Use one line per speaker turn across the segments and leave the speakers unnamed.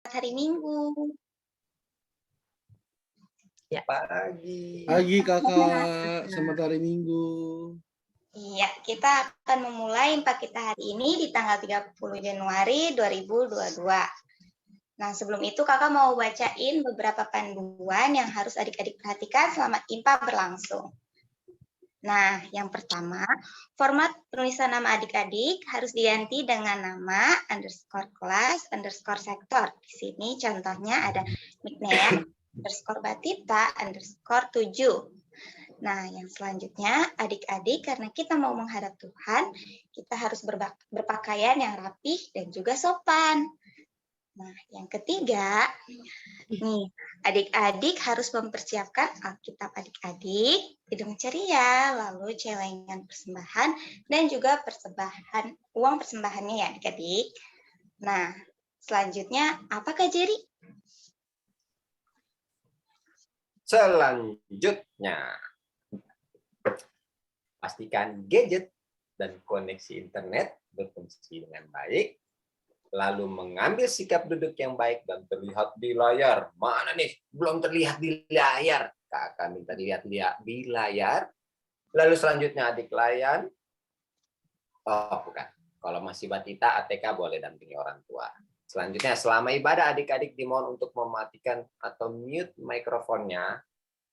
hari Minggu.
Ya.
Pagi kakak, selamat hari Minggu.
Iya, kita akan memulai IMPA kita hari ini di tanggal 30 Januari 2022. Nah, sebelum itu kakak mau bacain beberapa panduan yang harus adik-adik perhatikan selama IMPA berlangsung. Nah, yang pertama, format penulisan nama adik-adik harus diganti dengan nama _kelas _sektor. Di sini contohnya ada nickname _batita _7. Nah, yang selanjutnya, adik-adik karena kita mau menghadap Tuhan, kita harus berpakaian yang rapih dan juga sopan. Nah, yang ketiga, nih, adik-adik harus mempersiapkan Alkitab adik-adik, hidung ceria, lalu celengan persembahan, dan juga uang persembahannya ya adik-adik. Nah, selanjutnya, apakah Jerry?
Selanjutnya, pastikan gadget dan koneksi internet berfungsi dengan baik, lalu mengambil sikap duduk yang baik dan terlihat di layar. Mana nih? Belum terlihat di layar. Kakak minta dilihat di layar. Lalu selanjutnya adik layan. Oh, bukan. Kalau masih batita, ATK boleh dampingi orang tua. Selanjutnya, selama ibadah adik-adik dimohon untuk mematikan atau mute mikrofonnya,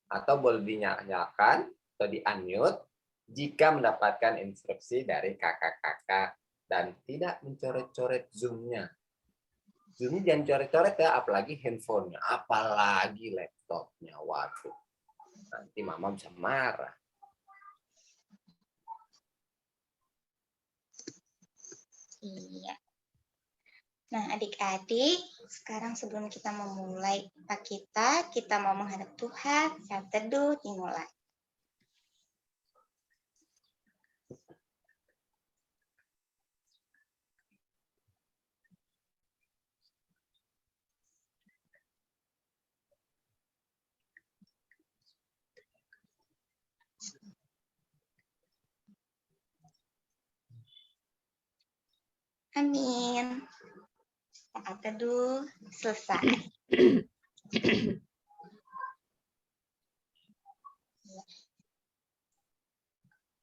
atau boleh dinyalakan atau di-unmute jika mendapatkan instruksi dari kakak-kakak dan tidak mencoret-coret Zoom-nya. Zoom-nya jangan coret-coret ya, apalagi handphonenya, apalagi laptopnya. Waduh, nanti mama bisa marah.
Iya. Nah, adik-adik, sekarang sebelum kita memulai kita mau menghadap Tuhan, saat teduh dimulai. Amin. Saat teduh selesai.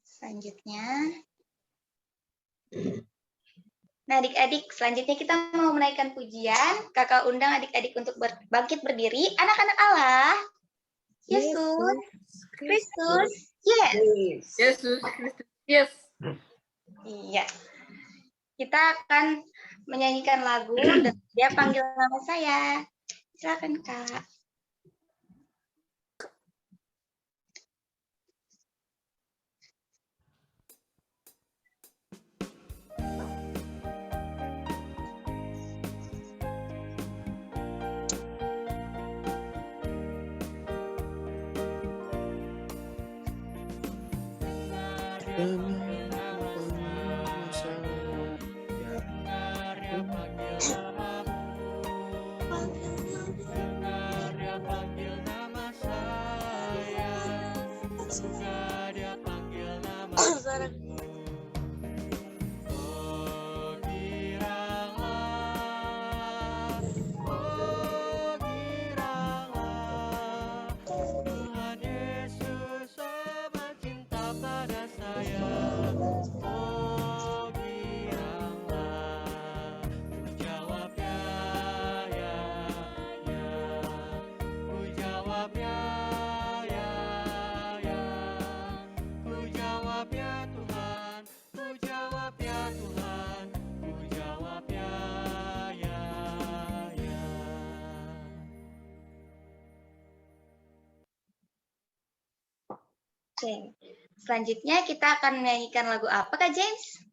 Selanjutnya. Nah, adik-adik, selanjutnya kita mau menaikkan pujian. Kakak undang adik-adik untuk bangkit berdiri. Anak-anak Allah. Yesus Kristus. Yes.
Yesus Kristus. Yes.
Iya. Kita akan menyanyikan lagu dan dia panggil nama saya. Silakan, Kak. Oke. Selanjutnya kita akan menyanyikan lagu apa, Kak James?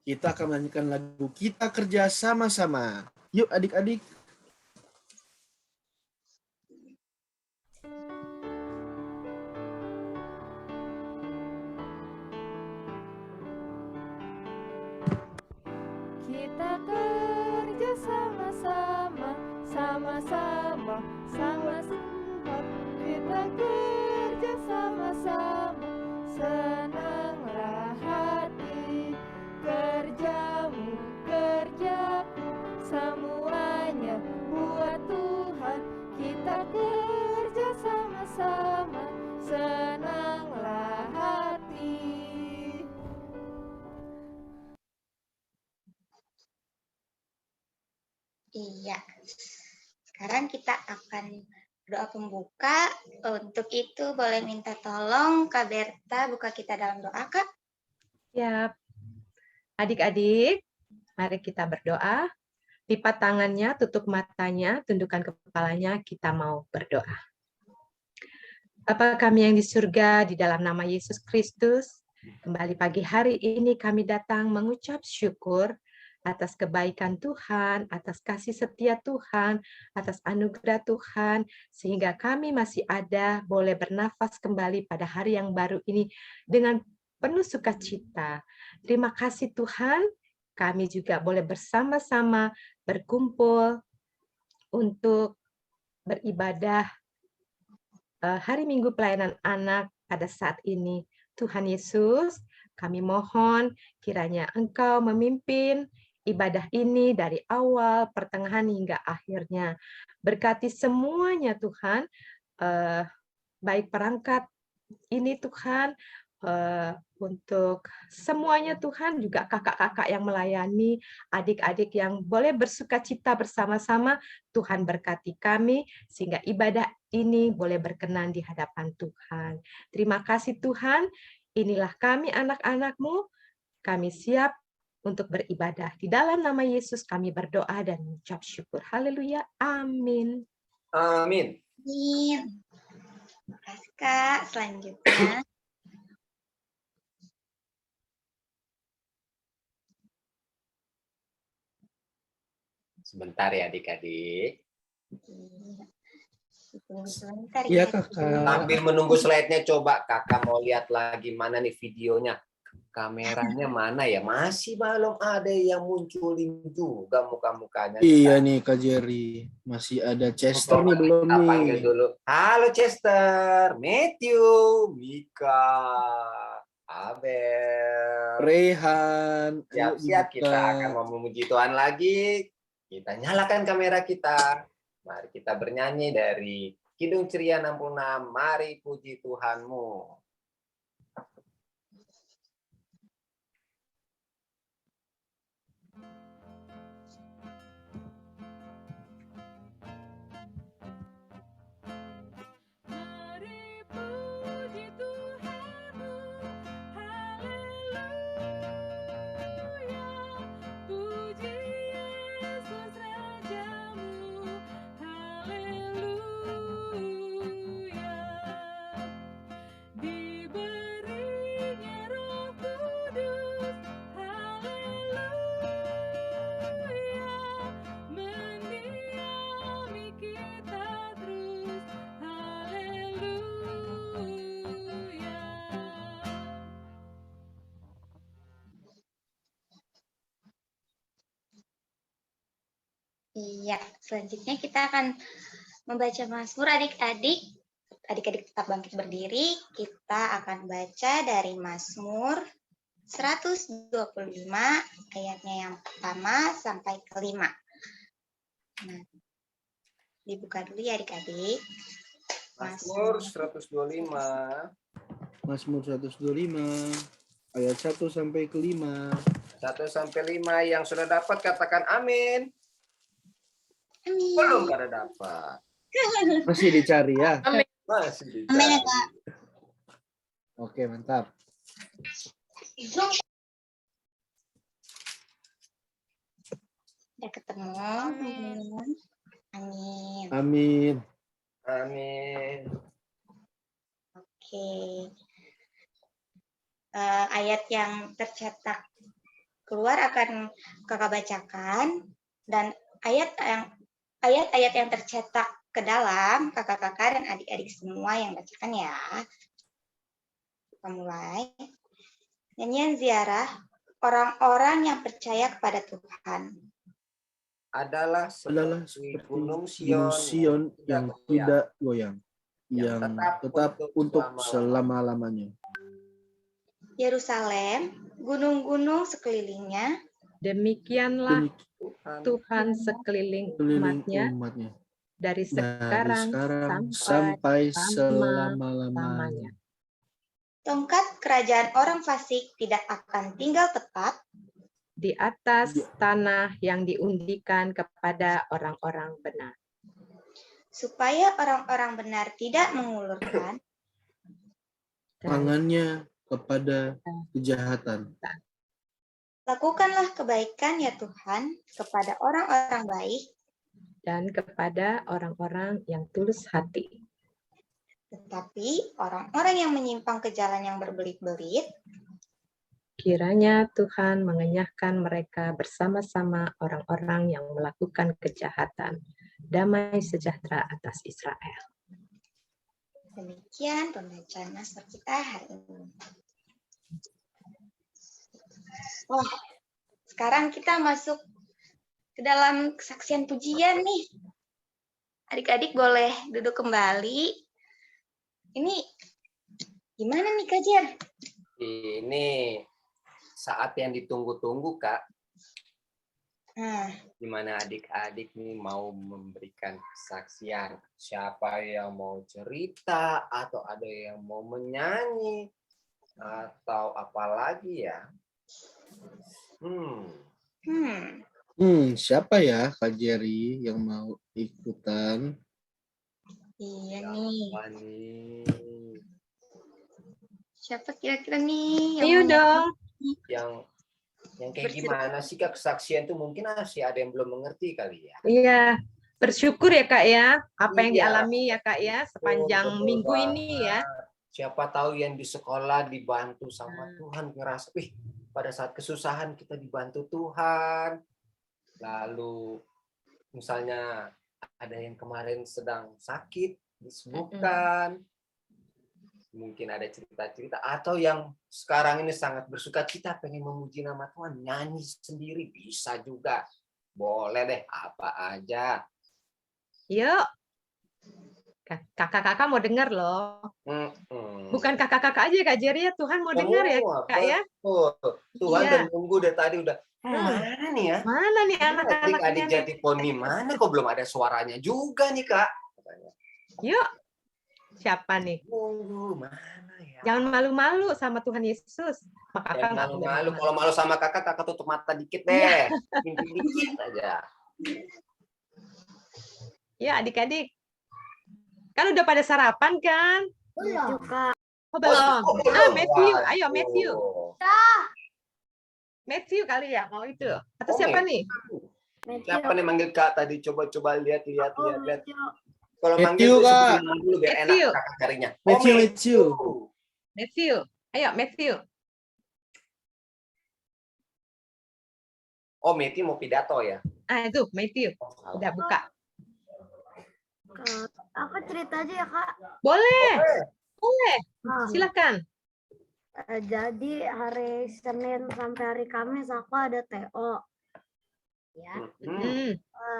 Kita akan menyanyikan lagu Kita Kerja Sama-Sama. Yuk adik-adik.
Kita kerja sama-sama, sama-sama, sama-sama. Kita kerja sama-sama, senanglah hati. Kerjamu, kerjaku, semuanya
Iya. Sekarang kita akan doa pembuka. Untuk itu boleh minta tolong Kak Berta buka kita dalam doa, Kak.
Siap. Adik-adik, mari kita berdoa. Lipat tangannya, tutup matanya, tundukkan kepalanya, kita mau berdoa. Bapa kami yang di surga, di dalam nama Yesus Kristus, kembali pagi hari ini kami datang mengucap syukur atas kebaikan Tuhan, atas kasih setia Tuhan, atas anugerah Tuhan, sehingga kami masih ada, boleh bernafas kembali pada hari yang baru ini dengan penuh sukacita. Terima kasih Tuhan, kami juga boleh bersama-sama berkumpul untuk beribadah hari Minggu pelayanan anak pada saat ini. Tuhan Yesus, kami mohon kiranya Engkau memimpin ibadah ini dari awal, pertengahan, hingga akhirnya. Berkati semuanya Tuhan, baik perangkat ini Tuhan, untuk semuanya Tuhan, juga kakak-kakak yang melayani, adik-adik yang boleh bersukacita bersama-sama, Tuhan berkati kami, sehingga ibadah ini boleh berkenan di hadapan Tuhan. Terima kasih Tuhan, inilah kami anak-anak-Mu, kami siap untuk beribadah. Di dalam nama Yesus kami berdoa dan mengucap syukur. Haleluya. Amin.
Amin.
Amin. Terima kasih, Kak. Selanjutnya.
Sebentar ya adik-adik.
Tunggu sebentar
Iya,
ya.
Kakak.
Sambil menunggu slide-nya, coba kakak mau lihat lagi mana nih videonya. Kameranya mana ya? Masih belum ada yang munculin juga muka-mukanya.
Iya nih Kak Jerry, masih ada Chester nih belum
Kita panggil
nih.
dulu. Halo Chester, Matthew, Mika, Abel.
Rehan, ayo
Siap-siap
dibuka.
kita akan mau memuji Tuhan lagi. Kita nyalakan kamera kita. Mari kita bernyanyi dari Kidung Ceria 66. Mari puji Tuhanmu.
Mari puji Tuhanmu, haleluya. Puji Yesus Rajamu, haleluya. Diberinya Roh Kudus, haleluya. Mendiami kita terus, haleluya.
Iya, selanjutnya kita akan membaca Mazmur adik-adik. Adik-adik tetap bangkit berdiri. Kita akan baca dari Mazmur 125 ayatnya yang pertama sampai kelima. Nah, dibuka dulu ya adik-adik.
Mazmur 125.
Mazmur 125 ayat 1 sampai ke 5.
1 sampai 5 yang sudah dapat katakan amin.
Amin.
Belum pada dapat.
Masih dicari ya.
Masih
Amin ya,
dicari.
Kak.
Oke, mantap.
Udah ketemu, teman-teman. Amin.
Amin.
Amin.
Oke. Ayat yang tercetak keluar akan kakak bacakan, dan ayat-ayat yang tercetak ke dalam kakak-kakak dan adik-adik semua yang bacakan ya. Kita mulai. Nyanyian ziarah orang-orang yang percaya kepada Tuhan.
Adalah
Adalah
seperti
seperti
Gunung
Gunung Sion yang tidak goyang,
yang
yang
tetap
tetap
untuk
untuk selama-lamanya.
Yerusalem, gunung-gunung sekelilingnya,
Demikianlah
Tuhan.
Tuhan sekeliling
Keliling
umatnya
umatnya
dari
dari
sekarang
sekarang
sampai
sampai selama-lamanya.
lamanya.
tongkat kerajaan orang fasik tidak akan tinggal tetap,
di atas tanah yang diundikan kepada orang-orang benar.
supaya orang-orang benar tidak mengulurkan
Tangannya kepada kejahatan.
lakukanlah kebaikan ya Tuhan kepada orang-orang baik,
Dan kepada orang-orang yang tulus hati.
tetapi orang-orang yang menyimpang ke jalan yang berbelit-belit,
Kiranya Tuhan mengenyahkan mereka bersama-sama orang-orang yang melakukan kejahatan. Damai sejahtera atas Israel.
demikian pembacaan Mazmur kita hari ini. Wah, sekarang kita masuk ke dalam kesaksian pujian nih. Adik-adik boleh duduk kembali. Ini gimana nih Kak Jer?
Ini saat yang ditunggu-tunggu, Kak.
Nah,
Gimana adik-adik nih mau memberikan kesaksian? Siapa yang mau cerita atau ada yang mau menyanyi atau apa lagi ya?
Siapa ya Kak Jerry yang mau ikutan?
iya nih.
Siapa nih?
Siapa kira-kira nih yang
Ayo
mau
dong.
Yang kayak gimana sih Kak kesaksian tuh mungkin masih ada yang belum mengerti kali ya.
Iya, bersyukur ya Kak ya, apa yang
Iya.
dialami ya Kak ya sepanjang
Betul
minggu
banget.
ini ya.
Siapa tahu yang di sekolah dibantu sama
Hmm.
Tuhan, ngerasa, pada saat kesusahan kita dibantu Tuhan. Lalu misalnya ada yang kemarin sedang sakit, disembuhkan. Mungkin ada cerita-cerita atau yang sekarang ini sangat bersuka cita pengen memuji nama Tuhan, nyanyi sendiri bisa juga. Boleh deh, apa aja.
Yuk. Kakak-kakak mau dengar loh. Bukan kakak-kakak aja Kak Jerry ya, Tuhan mau dengar ya Kak ya.
Tuhan
Iya.
udah nunggu dari tadi udah. Mana nih ya?
Mana nih anak-anaknya
Adik-adik
nih?
Jatiponi mana kok belum ada suaranya juga nih Kak? Katanya.
Yuk. Siapa nih?
Nunggu mana ya?
Jangan malu-malu sama Tuhan Yesus. Maka
Jangan
nggak boleh
malu-malu. Kalau malu sama kakak tutup mata dikit deh. Mimpi dikit aja.
Ya adik-adik. Kan udah pada sarapan kan?
Belum.
Oh belum. Matthew. Ayo
Waduh.
Matthew. Matthew kali ya mau itu. Atau
Oh,
siapa
Matthew.
nih?
Siapa nih manggil Kak tadi? Coba lihat. Kalau
Matthew,
manggil tuh
Kak.
sebutin nama dulu biar enak
Matthew.
kakak carinya.
Matthew.
Matthew. Ayo Matthew.
Oh, Matthew mau pidato ya?
Ah itu Matthew.
Oh, salah.
Udah buka.
Aku cerita aja ya Kak.
Boleh.
Nah,
Silakan.
jadi hari Senin sampai hari Kamis aku ada TO. Ya.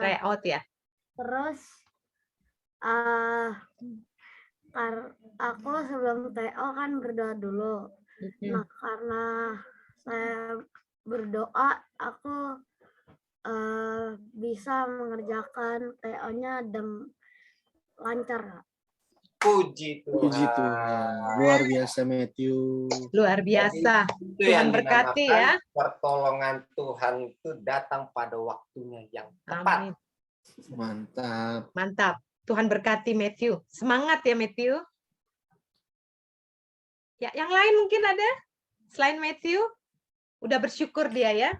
Tryout ya.
Terus aku sebelum TO kan berdoa dulu. Nah, karena saya berdoa, aku bisa mengerjakan TO-nya dan lancar. Kak.
Puji Tuhan.
Puji Tuhan. Luar biasa Matthew.
Luar biasa.
Itu
Tuhan
yang
berkati
dinamakan
ya.
pertolongan Tuhan itu datang pada waktunya yang tepat.
Amin.
Mantap.
Mantap. Tuhan berkati Matthew. Semangat ya Matthew. Ya, yang lain mungkin ada? Selain Matthew? Udah bersyukur dia ya?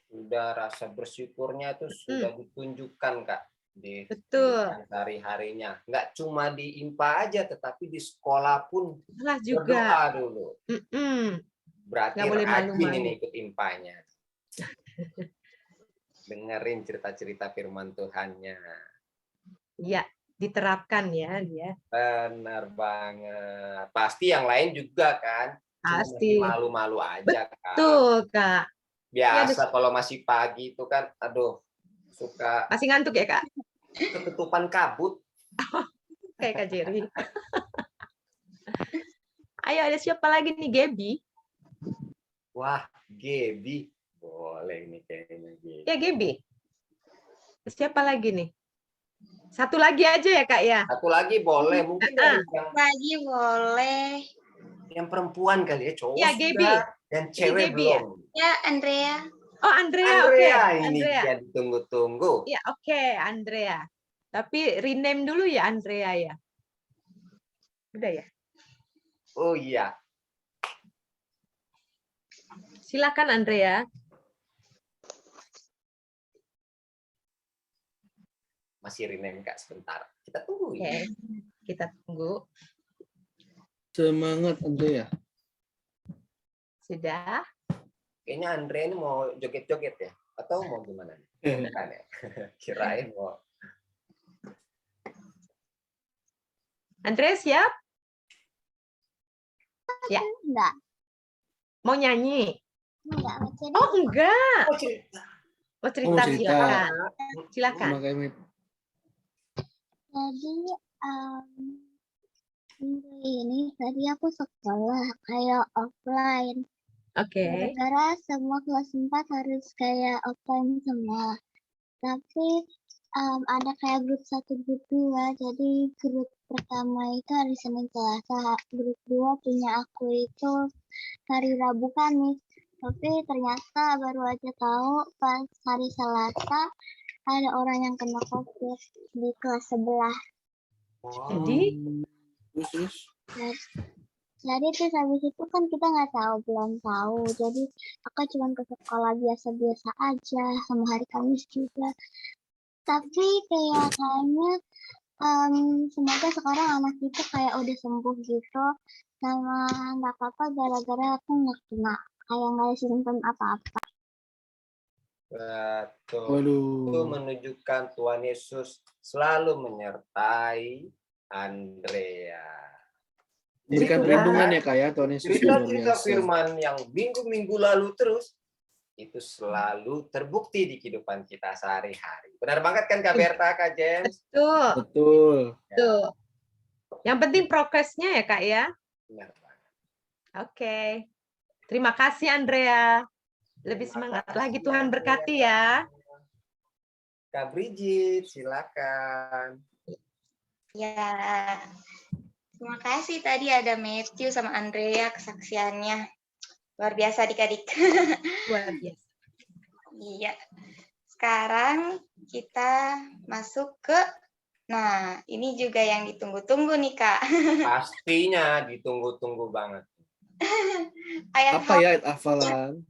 Sudah rasa bersyukurnya itu sudah ditunjukkan Kak di
Betul.
hari-harinya. Nggak cuma di IMPA aja, tetapi di sekolah pun
Lah juga.
berdoa dulu. Berarti
Nggak boleh
rajin
malu-malu.
ini ikut IMPA-nya. Dengerin cerita-cerita firman Tuhannya.
Ya, diterapkan ya dia.
Benar banget. Pasti yang lain juga kan. Cuma
Pasti.
masih malu-malu aja Kak.
Tuh, Kak.
Biasa kalau masih pagi itu kan, aduh, suka
Masih ngantuk ya, Kak?
ketutupan kabut.
Kayak Kak Jerry. Ayo, ada siapa lagi nih? Gaby.
Wah, Gaby. Boleh nih kayaknya Gaby.
Ya, Gaby. Siapa lagi nih? Satu lagi aja ya, Kak ya?
Satu lagi boleh. Mungkin yang
lagi boleh.
yang perempuan kali ya, cowok
Ya, Gaby.
sudah, dan cewek
Gaby ya?
belum.
Ya, Andrea.
Oh, Andrea, oke.
Andrea, ini
Andrea.
dia ditunggu-tunggu.
Ya, oke, Andrea. Tapi rename dulu ya Andrea ya. Udah ya.
Oh iya,
Silakan Andrea.
masih rename Kak sebentar. Kita tunggu
Oke,
ini.
kita tunggu.
Semangat Andrea.
Sudah.
Kayaknya Andrea ini mau joget-joget ya? Atau mau gimana? Bukan ya? Kirain mau.
Andrea siap? Ya.
Enggak,
Mau nyanyi?
enggak. Jadi
Oh, enggak.
Oh, cerita.
Mau cerita,
cerita.
silakan. Silakan.
Makanya
ini tadi aku sekolah kayak offline.
Oke.
Gara-gara semua kelas 4 harus kayak offline semua. Tapi ada kayak grup 1, grup 2. Jadi grup pertama itu hari Senin Selasa. Grup 2 punya aku itu hari Rabu Kamis. Tapi ternyata baru aja tahu pas hari Selasa ada orang yang kena COVID di kelas sebelah.
Jadi,
terus
Jadi terus habis itu kan kita nggak tahu, belum tahu. Jadi aku cuma ke sekolah biasa-biasa aja sama hari Kamis juga. Tapi kayaknya semoga sekarang anak itu kayak udah sembuh gitu. Sama nggak apa-apa gara-gara aku nggak kena kayak nggak ada simptom apa-apa.
Betul. Itu
waduh.
menunjukkan Tuhan Yesus selalu menyertai Andrea.
Memberikan
Itu
perlindungan
kan
ya Kak ya, Tuhan Yesus luar
cerita-cerita
biasa.
firman yang minggu-minggu lalu terus itu selalu terbukti di kehidupan kita sehari-hari. Benar banget kan Kak Berta, Kak James?
tuh,
Betul.
tuh. Yang penting progresnya ya, Kak ya.
Benar banget.
Oke. Terima kasih Andrea. Lebih
Terima
semangat
kasih,
lagi, Tuhan
Andrea.
berkati ya.
Kak Bridget, silakan.
Ya, terima kasih tadi ada Matthew sama Andrea kesaksiannya. Luar biasa adik-adik.
Luar biasa.
Iya. Sekarang kita masuk ke, nah ini juga yang ditunggu-tunggu nih Kak.
Pastinya ditunggu-tunggu banget.
Ayat
Apa ya ayat hafalan?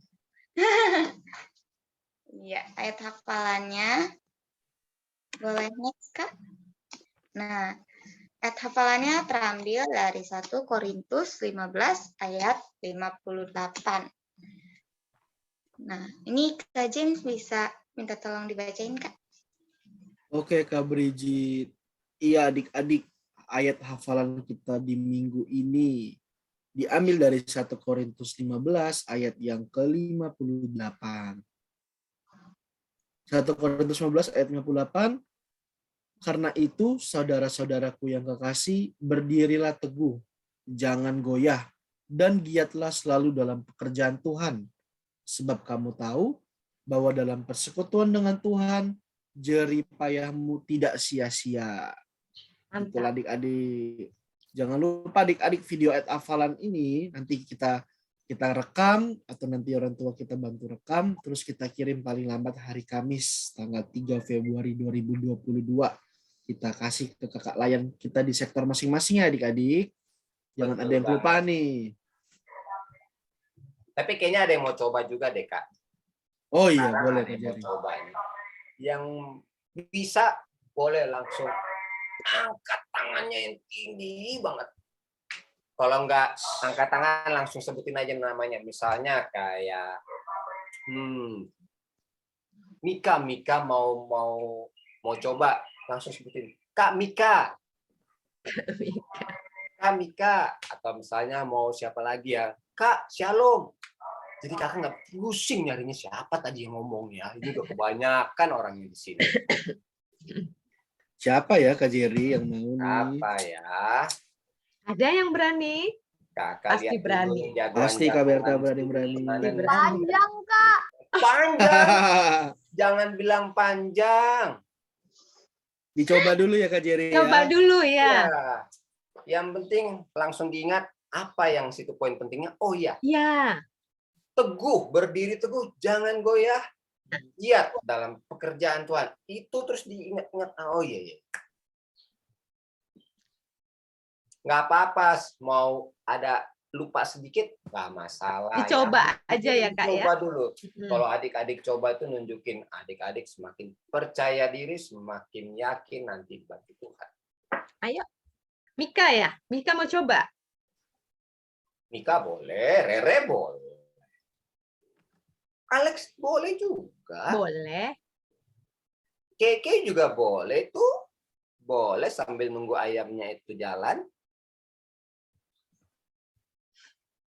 Iya, ayat hafalannya. Boleh next, Kak? Nah, ayat hafalannya terambil dari 1 Korintus 15 ayat 58. Nah, ini Kak James bisa minta tolong dibacain, Kak?
Oke Kak Brigit. Iya adik-adik, ayat hafalan kita di minggu ini diambil dari 1 Korintus 15 ayat yang ke-58. 1 Korintus 15 ayat 58. Karena itu, saudara-saudaraku yang kekasih, berdirilah teguh, jangan goyah, dan giatlah selalu dalam pekerjaan Tuhan. Sebab kamu tahu bahwa dalam persekutuan dengan Tuhan, jerih payahmu tidak sia-sia. Betul
Mantap.
adik-adik. Jangan lupa adik-adik video ayat hafalan ini nanti kita rekam atau nanti orang tua kita bantu rekam, terus kita kirim paling lambat hari Kamis tanggal 3 Februari 2022. Kita kasih ke kakak layan kita di sektor masing-masing ya adik-adik. Jangan
Betul
ada yang lupa
banget.
nih.
Tapi kayaknya ada yang mau coba juga deh, Kak.
Oh iya,
Sekarang
boleh
ada yang
Kak
mau
Jerry.
coba ini. Yang bisa boleh langsung angkat tangannya yang tinggi banget. Kalau enggak angkat tangan langsung sebutin aja namanya. Misalnya kayak Mika mau coba langsung sebutin Kak Mika. Kak Mika, atau misalnya mau siapa lagi ya, Kak Shalom. Jadi kakak nggak pusing nyarinya siapa tadi yang ngomong ya. Ini udah kebanyakan orangnya di sini.
Siapa ya Kak Jerry yang mau nih?
Apa ya?
Ada yang berani?
Kakak
Pasti
lihat dulu
berani.
nih jagoan-jagoan
Pasti Kak Berta
di
berani-berani.
sini. Mana nih?
Panjang, Kak.
Panjang. Jangan bilang panjang.
Dicoba dulu ya Kak Jerry
Coba
ya.
dulu ya.
Ya. Yang penting langsung diingat apa yang situ poin pentingnya. Oh iya,
Ya.
teguh, berdiri teguh, jangan goyah, giat dalam pekerjaan Tuhan. Itu terus diingat-ingat. Oh iya. Nggak apa-apa, mau ada lupa sedikit, nggak masalah.
Dicoba aja ya, Kak, ya.
Coba dulu.
Hmm.
Kalau adik-adik coba itu nunjukin adik-adik semakin percaya diri, semakin yakin nanti bagi Tuhan.
Ayo, Mika ya? Mika mau coba?
Mika boleh, Rere boleh. Alex boleh juga.
Boleh.
Keke juga boleh tuh. Boleh sambil nunggu ayamnya itu jalan.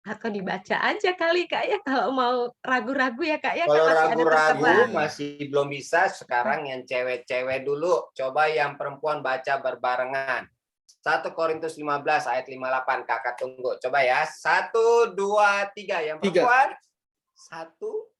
Atau dibaca aja kali, Kak, ya. Kalau mau ragu-ragu ya, Kak, ya.
Kalau
Kan masih ada
ragu-ragu
percobaan.
masih belum bisa, sekarang yang cewek-cewek dulu. Coba yang perempuan baca berbarengan. 1 Korintus 15 ayat 58. Kakak tunggu. Coba ya. 1, 2, 3. Yang perempuan. 1.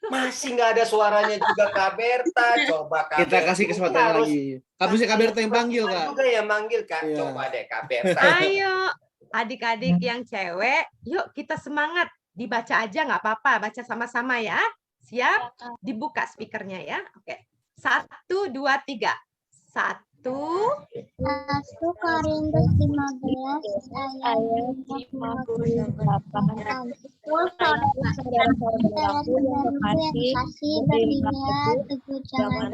Masih nggak ada suaranya juga Kak Berta. Coba Kak
Kita
Berta.
kasih
Ini
kesempatan
harus
lagi. Habisnya Kak Berta yang panggil, Kak.
juga yang manggil, Kak.
Iya.
Coba deh Kak Berta.
Ayo, adik-adik yang cewek, yuk kita semangat. Dibaca aja nggak apa-apa, baca sama-sama ya. Siap? Dibuka speakernya ya. Oke. 1, 2, 3. 1,
1 Korintus 15 ayat 58. Saudara-saudaraku yang kekasih, berdirilah teguh, jangan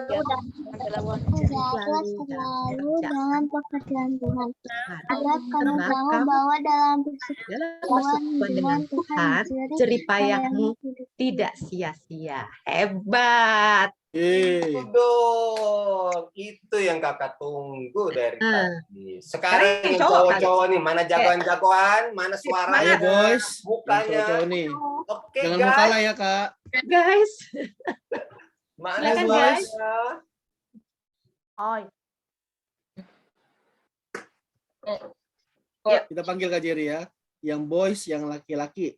giatlah selalu dalam pekerjaan Tuhan. Sebab kamu tahu bahwa dalam persekutuan dengan Tuhan
jeripayahmu tidak sia-sia. Hebat.
Itu dong. Itu yang kakak tunggu dari tadi. Sekarang yang cowok-cowok nih, mana jagoan-jagoan, mana
Ayo
suaranya,
boys, yang
mukanya.
cowok-cowok nih.
Oke
Jangan mau
guys.
kalah ya, Kak.
Guys.
Mana
Silakan,
suaranya?
guys.
Kita panggil Kak Jerry ya. Yang boys, yang laki-laki.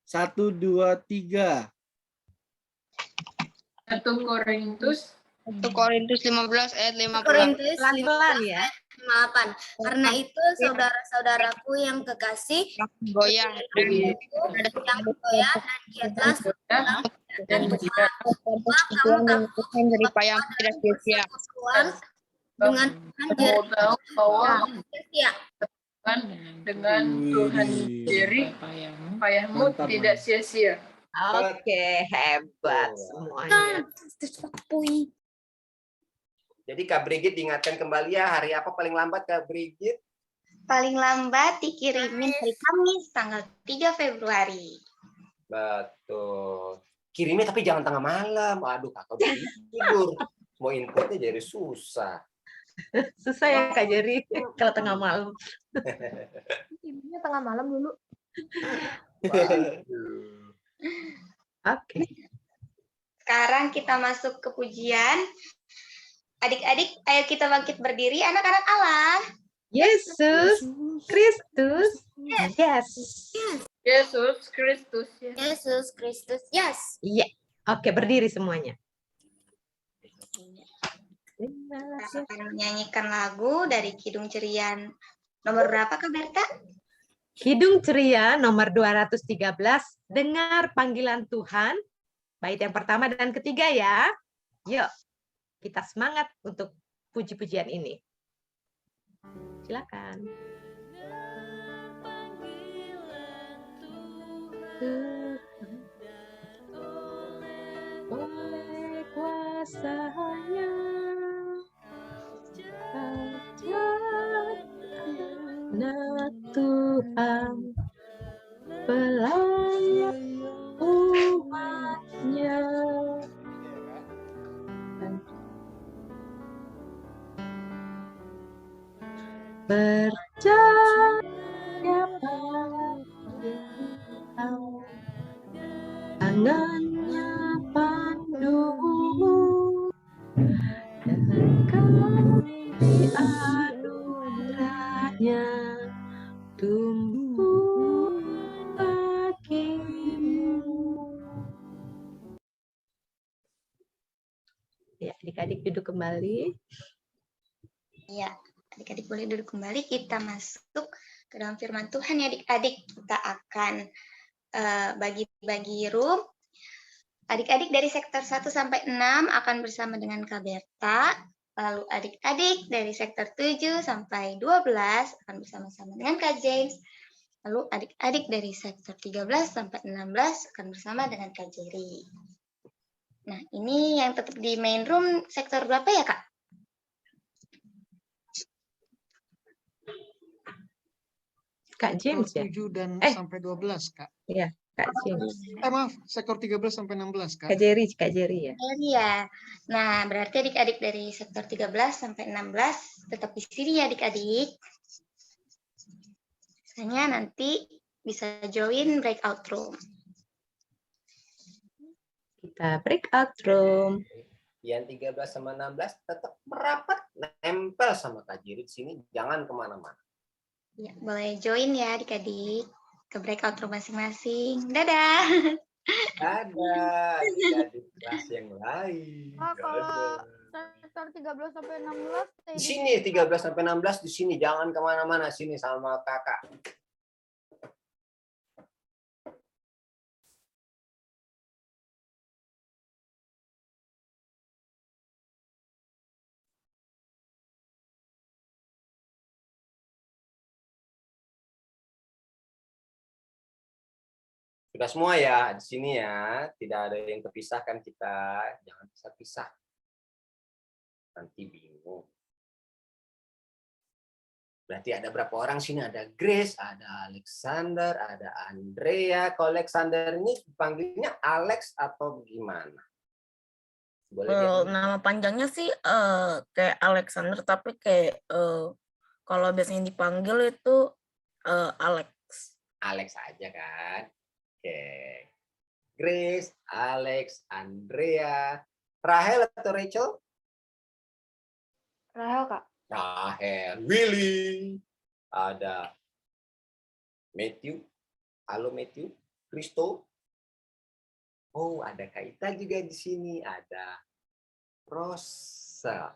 1, 2, 3.
1 Korintus
1 Korintus 15 ayat 58.
Korintus
Pelan-pelan ya.
58. Karena itu saudara-saudaraku yang kekasih,
Goyah dan
yang goyah dan giatlah
dan juga
persekutuan dengan Tuhan dari payah tidak sia-sia.
persekutuan dengan Tuhan
kamu tahu bahwa
sia-sia.
kan dengan Tuhan sendiri payahmu
Mantap,
tidak
Mas.
sia-sia.
Oke, hebat semuanya.
Jadi Kak Brigit diingatkan kembali ya, hari apa paling lambat Kak Brigit?
Paling lambat dikirimin hari Kamis tanggal 3 Februari.
Betul. Kirimnya tapi jangan tengah malam. Aduh, kakak udah tidur. Mau inputnya jadi susah.
Susah ya Kak Jerry kalau tengah malam.
Ibunya tengah malam dulu.
Oke.
Sekarang kita masuk ke pujian. Adik-adik, ayo kita bangkit berdiri, anak-anak Allah.
Yesus Kristus. Yes.
Yesus Kristus.
Yesus Kristus. Yes.
Iya. Oke, berdiri semuanya.
Kita akan menyanyikan lagu dari Kidung Cerian. Nomor berapa Kak Berta?
Kidung Ceria nomor 213, dengar panggilan Tuhan. Bait yang pertama dan ketiga ya. Yuk, kita semangat untuk puji-pujian ini. Silakan. Oleh kuasanya anak Tuhan pelayan umatnya. Percaya pada Tuhan, tangannya pandumu dan kasih anugerahnya tumbuh bagimu. Ya, adik-adik duduk kembali.
Iya, adik-adik boleh duduk kembali. Kita masuk ke dalam firman Tuhan ya adik-adik. Kita akan bagi-bagi room. Adik-adik dari sektor 1 sampai 6 akan bersama dengan Kak Berta. Lalu adik-adik dari sektor 7 sampai 12 akan bersama-sama dengan Kak James. Lalu adik-adik dari sektor 13 sampai 16 akan bersama dengan Kak Jerry. Nah, ini yang tetap di main room sektor berapa ya, Kak?
Kak James ya?
7 dan sampai 12, Kak.
Iya, Kak James.
Maaf, sektor 13 sampai 16, Kak.
Kak Jerry ya.
Jerry ya. Nah, berarti adik-adik dari sektor 13 sampai 16 tetap di sini ya adik-adik. Misalnya nanti bisa join breakout room.
Kita breakout room.
Yang 13 sama 16 tetap merapat, nempel sama Kak Jerry di sini, jangan kemana-mana.
Ya, boleh join ya adik-adik ke breakout room masing-masing. Dadah.
Ada adik kelas yang lain.
Kalau sektor 13 sampai 16
Di sini 13 sampai 16 di sini, jangan kemana-mana, sini sama kakak. Sudah semua ya di sini ya, tidak ada yang terpisahkan kita, jangan pisah-pisah. Nanti bingung. Berarti ada berapa orang sini? Ada Grace, ada Alexander, ada Andrea. Kalau Alexander ini dipanggilnya Alex atau gimana? Boleh
Nama panjangnya sih kayak Alexander, tapi kayak kalau biasanya dipanggil itu Alex.
Alex aja kan? Oke. Grace, Alex, Andrea, Rahel atau Rachel?
Rahel, Kak.
Rahel, Willy, ada Matthew, halo Matthew, Kristo. Oh, ada Kaita juga di sini, ada Rosa,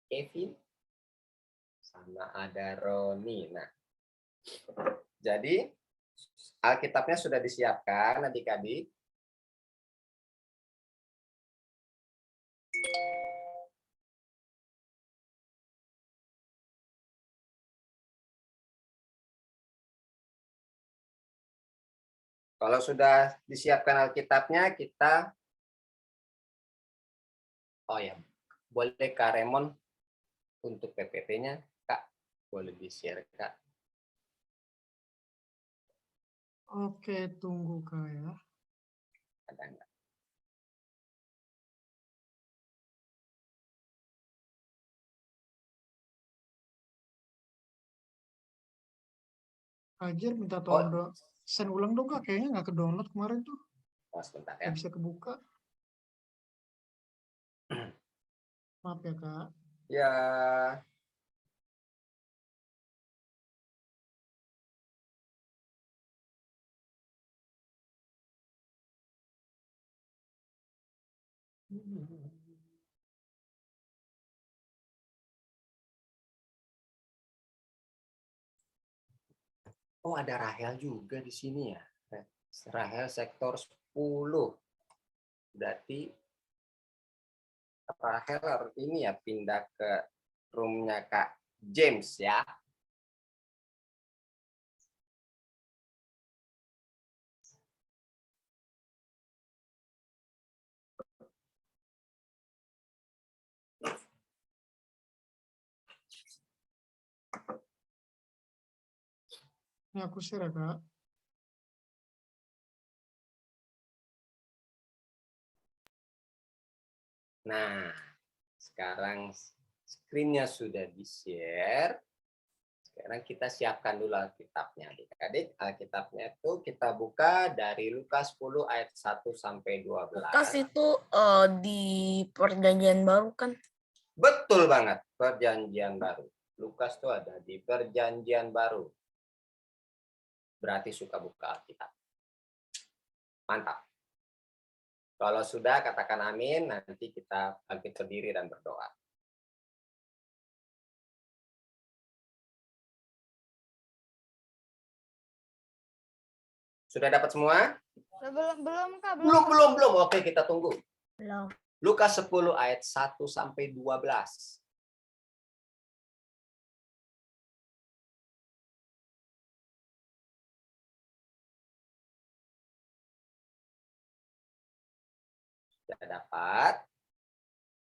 Kevin, sama ada Roni. Nah, jadi Alkitabnya sudah disiapkan, adik-adik. Kalau sudah disiapkan Alkitabnya, kita boleh Kak Raymond untuk PPT-nya, Kak. Boleh di-share, Kak.
Oke, tunggu Kak ya.
Ada enggak?
Ajar minta tolong dong. Send ulang dong Kak, kayaknya nggak ke-download kemarin tuh.
Sebentar ya.
Nggak bisa kebuka. Maaf ya Kak.
Ya. Oh, ada Rahel juga di sini ya. Rahel sektor 10. Berarti Rahel harus ini ya, pindah ke roomnya Kak James ya.
Ini aku share ya Kak.
Nah, sekarang screen-nya sudah di-share. Sekarang kita siapkan dulu Alkitabnya. Adik-adik, Alkitabnya itu kita buka dari Lukas 10 ayat 1 sampai 12.
Lukas itu di Perjanjian Baru kan?
Betul banget, Perjanjian Baru. Lukas itu ada di Perjanjian Baru. Berarti suka buka Alkitab. Mantap. Kalau sudah, katakan amin. Nanti kita bangkit berdiri dan berdoa. Sudah dapat semua?
Belum Kak,
Belum. Oke, kita tunggu.
Belum.
Lukas 10 ayat 1 sampai 12. Sudah dapat?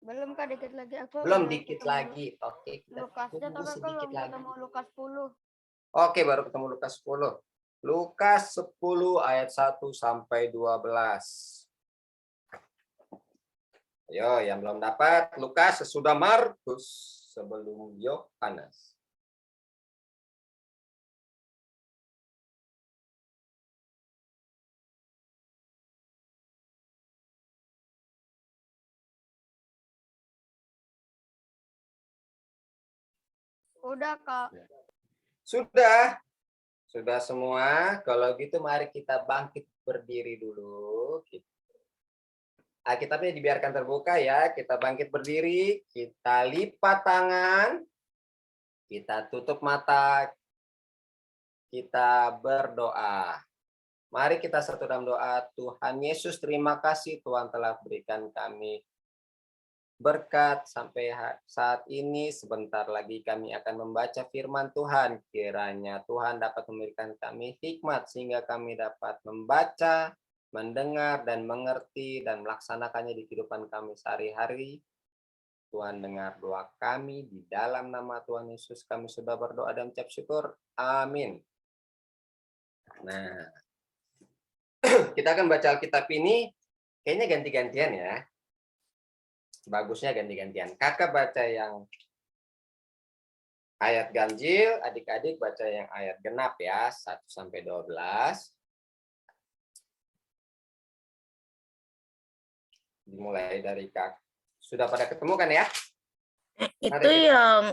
Belum Kak, dikit lagi aku.
Belum,
udah
dikit
ketemu
lagi. Oke, kita
Lukasnya,
tunggu
tapi aku
sedikit
belum
lagi.
ketemu Lukas 10.
Oke, baru ketemu Lukas 10. Lukas 10 ayat 1 sampai 12. Ayo, yang belum dapat, Lukas sesudah Markus, sebelum Yohanes.
Udah Kak.
Sudah semua. Kalau gitu mari kita bangkit berdiri dulu. Alkitabnya dibiarkan terbuka ya. Kita bangkit berdiri, kita lipat tangan, kita tutup mata, kita berdoa. Mari kita satu dalam doa. Tuhan Yesus, terima kasih Tuhan telah berikan kami berkat sampai saat ini. Sebentar lagi kami akan membaca firman Tuhan. Kiranya Tuhan dapat memberikan kami hikmat sehingga kami dapat membaca, mendengar, dan mengerti dan melaksanakannya di kehidupan kami sehari-hari. Tuhan dengar doa kami. Di dalam nama Tuhan Yesus kami sudah berdoa dan ucap syukur. Amin. Nah, kita akan baca Alkitab ini. Kayaknya ganti-gantian ya. Bagusnya ganti-gantian. Kakak baca yang ayat ganjil, adik-adik baca yang ayat genap ya, 1 sampai 12. Dimulai dari Kak. Sudah pada ketemu kan ya?
Itu yang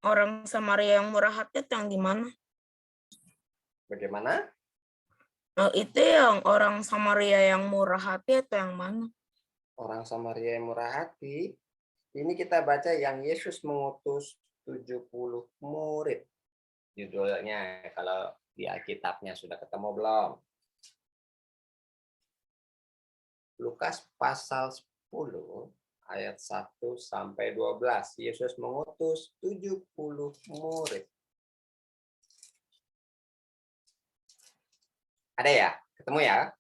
orang Samaria yang murah hati itu yang di mana?
Bagaimana?
Itu yang orang Samaria yang murah hati itu yang mana?
Orang Samaria yang murah hati. Ini kita baca yang Yesus mengutus 70 murid. Judulnya kalau di Alkitabnya sudah ketemu belum? Lukas pasal 10 ayat 1 sampai 12. Yesus mengutus 70 murid. Ada ya? Ketemu ya?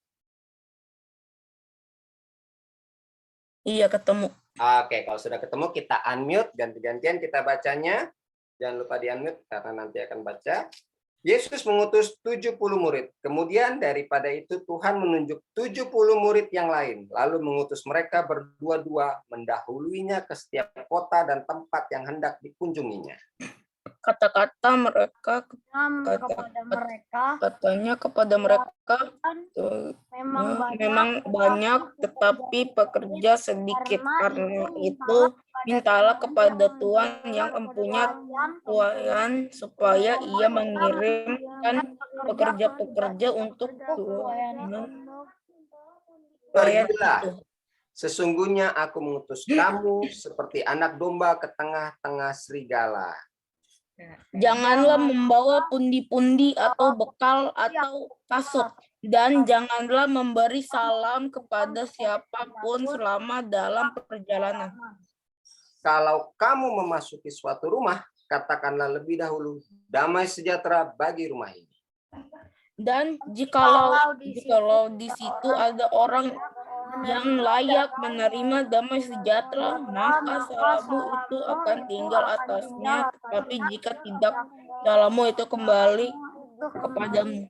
Iya, ketemu.
Oke, kalau sudah ketemu kita unmute, ganti-gantian kita bacanya. Jangan lupa di-unmute karena nanti akan baca. Yesus mengutus 70 murid. Kemudian daripada itu Tuhan menunjuk 70 murid yang lain. Lalu mengutus mereka berdua-dua mendahuluinya ke setiap kota dan tempat yang hendak dikunjunginya.
Kata-kata mereka katanya kepada mereka memang banyak tetapi pekerja sedikit. Karena itu mintalah kepada Tuhan yang mempunyai tuayan supaya ia mengirimkan pekerja-pekerja untuk tuayan itu.
Sesungguhnya aku mengutus kamu seperti anak domba ke tengah-tengah serigala.
Janganlah membawa pundi-pundi atau bekal atau kasut, dan janganlah memberi salam kepada siapapun selama dalam perjalanan.
Kalau kamu memasuki suatu rumah, katakanlah lebih dahulu, damai sejahtera bagi rumah ini.
Dan jikalau di situ ada orang yang layak menerima damai sejahtera, maka salahmu itu akan tinggal atasnya. Tetapi jika tidak, salahmu itu kembali kepadamu.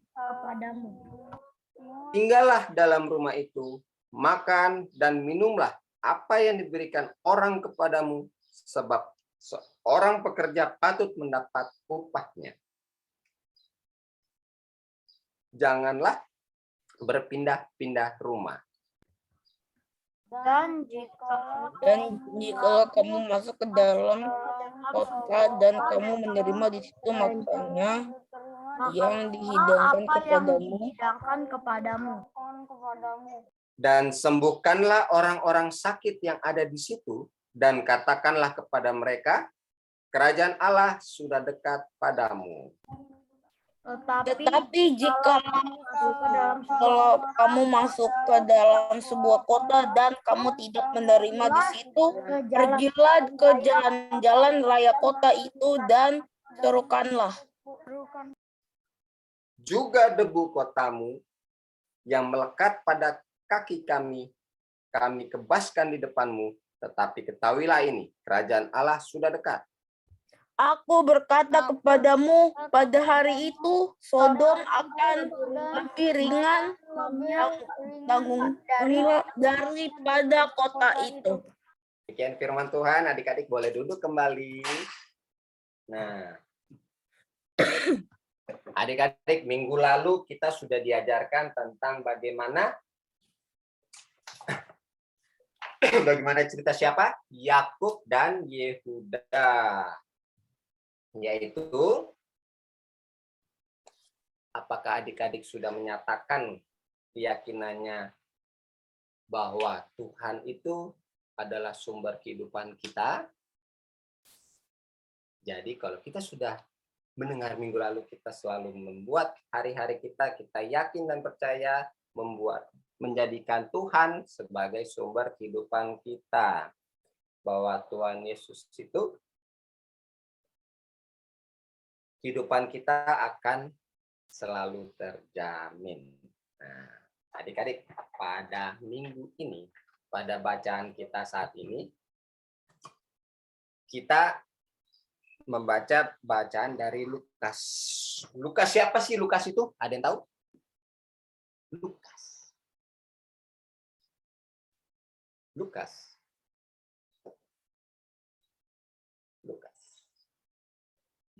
Tinggallah dalam rumah itu, makan dan minumlah apa yang diberikan orang kepadamu, sebab seorang pekerja patut mendapat upahnya. Janganlah berpindah-pindah rumah.
Dan
jika kamu masuk ke dalam kota dan kamu menerima di situ makanan yang dihidangkan kepadamu,
dan sembuhkanlah orang-orang sakit yang ada di situ, dan katakanlah kepada mereka, kerajaan Allah sudah dekat padamu.
Tetapi jika kalau kamu masuk ke dalam sebuah kota dan kamu tidak menerima di situ, pergilah ke jalan-jalan raya kota itu dan serukanlah.
Juga debu kotamu yang melekat pada kaki kami kebaskan di depanmu. Tetapi ketahuilah ini, kerajaan Allah sudah dekat.
Aku berkata kepadamu, pada hari itu Sodom akan lebih ringan tanggung daripada kota itu.
Demikian firman Tuhan, adik-adik boleh duduk kembali. Nah, adik-adik, minggu lalu kita sudah diajarkan tentang bagaimana cerita siapa? Yakub dan Yehuda. Yaitu, apakah adik-adik sudah menyatakan keyakinannya bahwa Tuhan itu adalah sumber kehidupan kita? Jadi kalau kita sudah mendengar minggu lalu, kita selalu membuat hari-hari kita yakin dan percaya, menjadikan Tuhan sebagai sumber kehidupan kita. Bahwa Tuhan Yesus itu, kehidupan kita akan selalu terjamin. Nah, adik-adik, pada minggu ini, pada bacaan kita saat ini, kita membaca bacaan dari Lukas. Lukas siapa sih Lukas itu? Ada yang tahu? Lukas.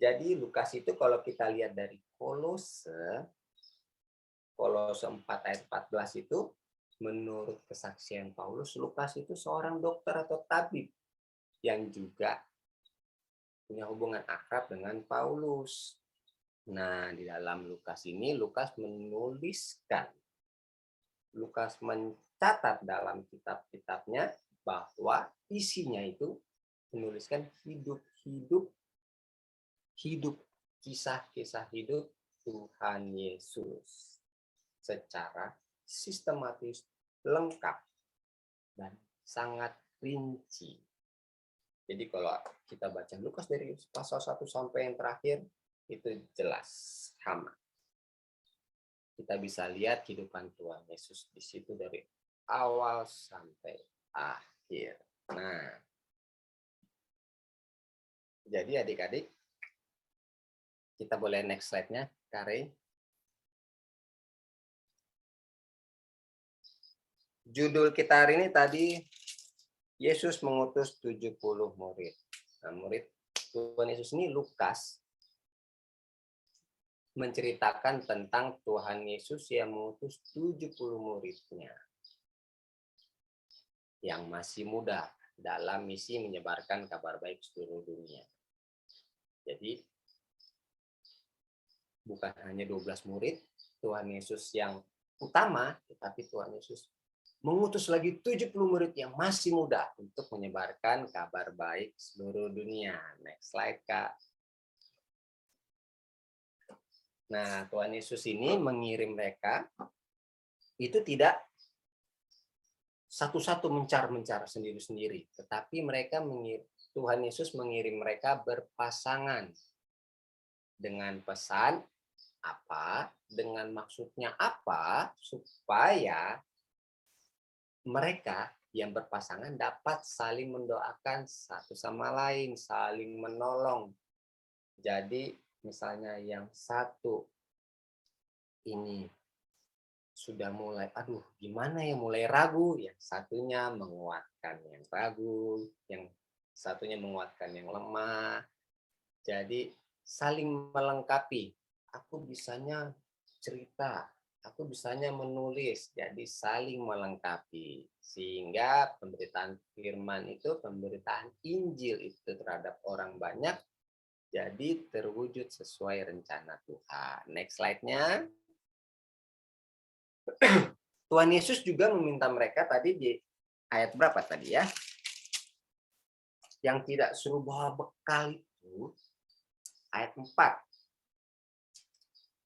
Jadi Lukas itu kalau kita lihat dari Kolose 4 ayat 14 itu, menurut kesaksian Paulus, Lukas itu seorang dokter atau tabib yang juga punya hubungan akrab dengan Paulus. Nah, di dalam Lukas ini, Lukas mencatat dalam kitab-kitabnya bahwa isinya itu menuliskan kisah-kisah hidup Tuhan Yesus secara sistematis, lengkap, dan sangat rinci. Jadi kalau kita baca Lukas dari pasal 1 sampai yang terakhir, itu jelas, sama. Kita bisa lihat kehidupan Tuhan Yesus di situ dari awal sampai akhir. Nah, jadi adik-adik, kita boleh next slide-nya, Kare. Judul kita hari ini tadi, Yesus mengutus 70 murid. Nah, murid Tuhan Yesus ini Lukas menceritakan tentang Tuhan Yesus yang mengutus 70 muridnya yang masih muda dalam misi menyebarkan kabar baik seluruh dunia. Jadi, bukan hanya 12 murid Tuhan Yesus yang utama, tetapi Tuhan Yesus mengutus lagi 70 murid yang masih muda untuk menyebarkan kabar baik seluruh dunia. Next slide, Kak. Nah, Tuhan Yesus ini mengirim mereka, itu tidak satu-satu mencar sendiri-sendiri, tetapi Tuhan Yesus mengirim mereka berpasangan dengan pesan apa, dengan maksudnya apa, supaya mereka yang berpasangan dapat saling mendoakan satu sama lain, saling menolong. Jadi misalnya yang satu ini sudah mulai, gimana ya, mulai ragu, yang satunya menguatkan yang ragu, yang satunya menguatkan yang lemah. Jadi saling melengkapi. Aku bisanya cerita, aku bisanya menulis, jadi saling melengkapi. Sehingga pemberitaan firman itu, pemberitaan Injil itu terhadap orang banyak, jadi terwujud sesuai rencana Tuhan. Next slide-nya. Tuhan Yesus juga meminta mereka tadi di ayat berapa tadi ya? Yang tidak suruh bawa bekal itu, ayat 4.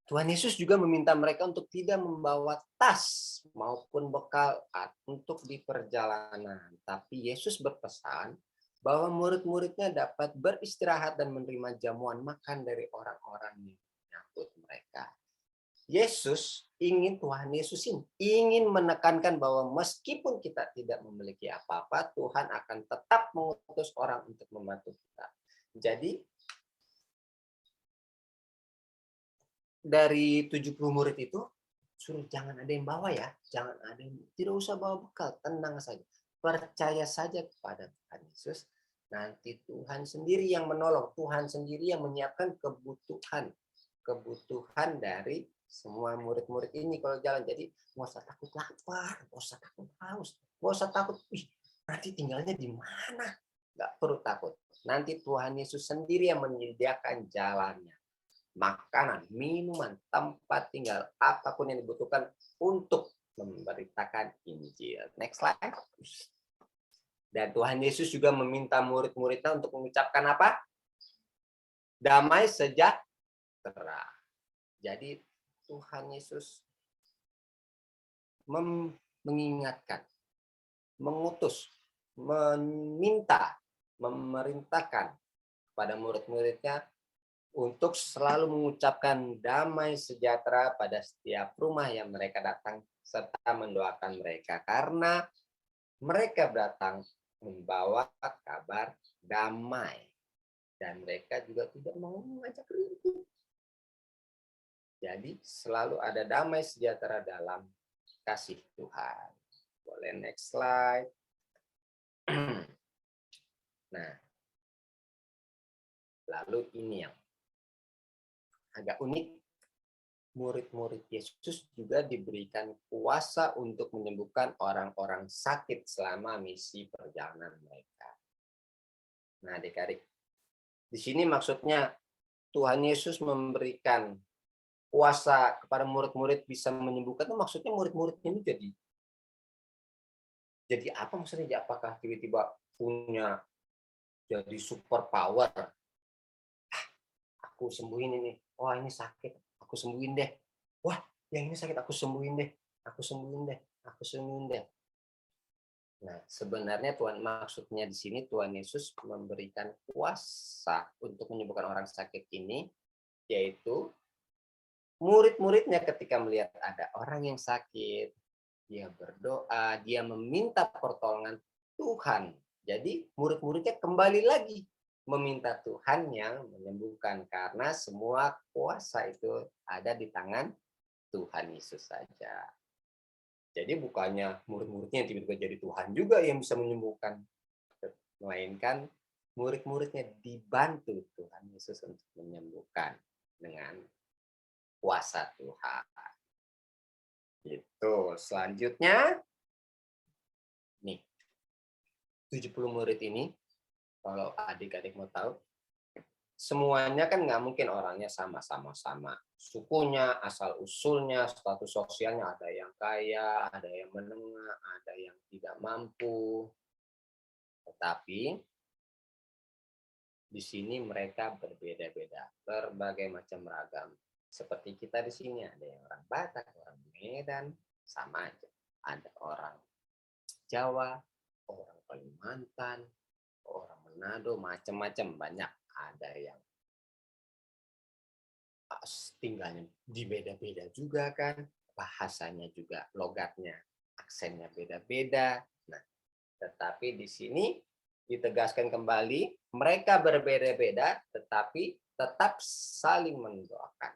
Tuhan Yesus juga meminta mereka untuk tidak membawa tas maupun bekal untuk di perjalanan. Tapi Yesus berpesan bahwa murid-muridnya dapat beristirahat dan menerima jamuan makan dari orang-orang yang menyambut mereka. Tuhan Yesus ingin menekankan bahwa meskipun kita tidak memiliki apa-apa, Tuhan akan tetap mengutus orang untuk membantu kita. Jadi, dari 70 murid itu, suruh jangan ada yang bawa ya. Tidak usah bawa bekal, tenang saja. Percaya saja kepada Tuhan Yesus. Nanti Tuhan sendiri yang menolong. Tuhan sendiri yang menyiapkan kebutuhan dari semua murid-murid ini kalau jalan. Jadi nggak usah takut lapar, nggak usah takut haus, nggak usah takut, nanti tinggalnya di mana? Nggak perlu takut. Nanti Tuhan Yesus sendiri yang menyediakan jalannya. Makanan, minuman, tempat tinggal, apapun yang dibutuhkan untuk memberitakan Injil. Next slide. Dan Tuhan Yesus juga meminta murid-muridnya untuk mengucapkan apa? Damai sejahtera. Jadi Tuhan Yesus mengingatkan, mengutus, meminta, memerintahkan kepada murid-muridnya untuk selalu mengucapkan damai sejahtera pada setiap rumah yang mereka datang serta mendoakan mereka karena mereka datang membawa kabar damai dan mereka juga tidak mau mengajak ribut. Jadi selalu ada damai sejahtera dalam kasih Tuhan. Boleh next slide. Nah, lalu ini yang agak unik, murid-murid Yesus juga diberikan kuasa untuk menyembuhkan orang-orang sakit selama misi perjalanan mereka. Nah, adik-adik, di sini maksudnya Tuhan Yesus memberikan kuasa kepada murid-murid bisa menyembuhkan, itu maksudnya murid-murid ini jadi apa maksudnya? Apakah tiba-tiba punya jadi super power? Aku sembuhin ini. Wah, ini sakit, aku sembuhin deh. Wah, yang ini sakit, aku sembuhin deh. Aku sembuhin deh. Aku sembuhin deh. Nah, sebenarnya maksudnya di sini Tuhan Yesus memberikan kuasa untuk menyembuhkan orang sakit ini, yaitu murid-muridnya ketika melihat ada orang yang sakit, dia berdoa, dia meminta pertolongan Tuhan. Jadi murid-muridnya kembali lagi meminta Tuhan yang menyembuhkan karena semua kuasa itu ada di tangan Tuhan Yesus saja. Jadi bukannya murid-muridnya yang tiba-tiba jadi Tuhan juga yang bisa menyembuhkan, melainkan murid-muridnya dibantu Tuhan Yesus untuk menyembuhkan dengan kuasa Tuhan. Gitu. Selanjutnya, nih, 70 murid ini, kalau adik-adik mau tahu, semuanya kan nggak mungkin orangnya sama-sama. Sukunya, asal-usulnya, status sosialnya, ada yang kaya, ada yang menengah, ada yang tidak mampu. Tetapi, di sini mereka berbeda-beda, berbagai macam ragam. Seperti kita di sini, ada yang orang Batak, orang Medan, sama aja. Ada orang Jawa, orang Kalimantan, orang Manado, macam-macam, banyak. Ada yang tinggalnya di beda-beda juga kan, bahasanya juga, logatnya, aksennya beda-beda. Nah, tetapi di sini ditegaskan kembali, mereka berbeda-beda, tetapi tetap saling mendoakan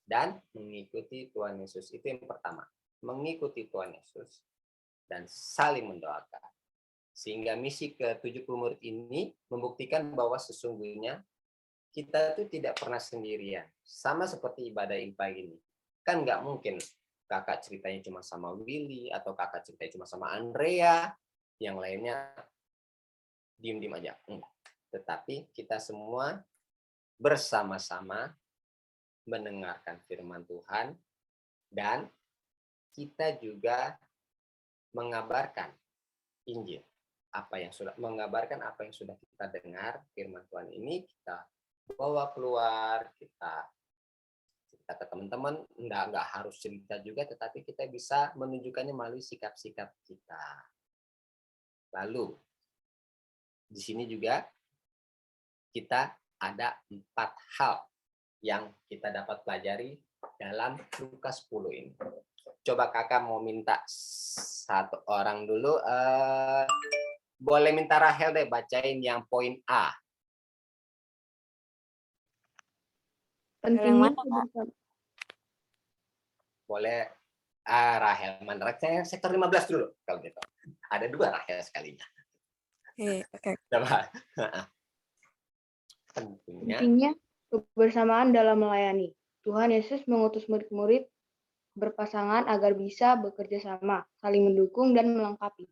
dan mengikuti Tuhan Yesus. Itu yang pertama, mengikuti Tuhan Yesus dan saling mendoakan. Sehingga misi ke-70 murid ini membuktikan bahwa sesungguhnya kita itu tidak pernah sendirian. Sama seperti ibadah IPA ini. Kan nggak mungkin kakak ceritanya cuma sama Willy, atau kakak ceritanya cuma sama Andrea, yang lainnya diem-diem aja. Tetapi kita semua bersama-sama mendengarkan firman Tuhan, dan kita juga mengabarkan Injil. Mengabarkan apa yang sudah kita dengar, firman Tuhan ini kita bawa keluar, kita cerita ke teman-teman, nggak harus cerita juga, tetapi kita bisa menunjukkannya melalui sikap-sikap kita. Lalu di sini juga kita ada 4 hal yang kita dapat pelajari dalam Lukas 10 ini. Coba kakak mau minta satu orang dulu, boleh minta Rahel deh bacain yang poin A.
Pentingnya
Boleh Rahel mana? Saya sektor 15 dulu kalau gitu. Ada 2 Rahel sekalinya.
Oke.
Coba. Pentingnya
Pentingnya kebersamaan dalam melayani. Tuhan Yesus mengutus murid-murid berpasangan agar bisa bekerja sama, saling mendukung dan melengkapi.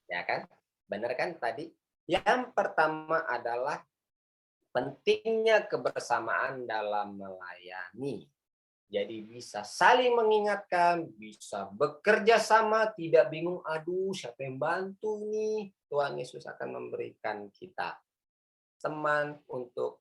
ya kan? Benar kan tadi? Yang pertama adalah pentingnya kebersamaan dalam melayani. Jadi bisa saling mengingatkan, bisa bekerja sama, tidak bingung, aduh siapa yang bantu nih. Tuhan Yesus akan memberikan kita teman untuk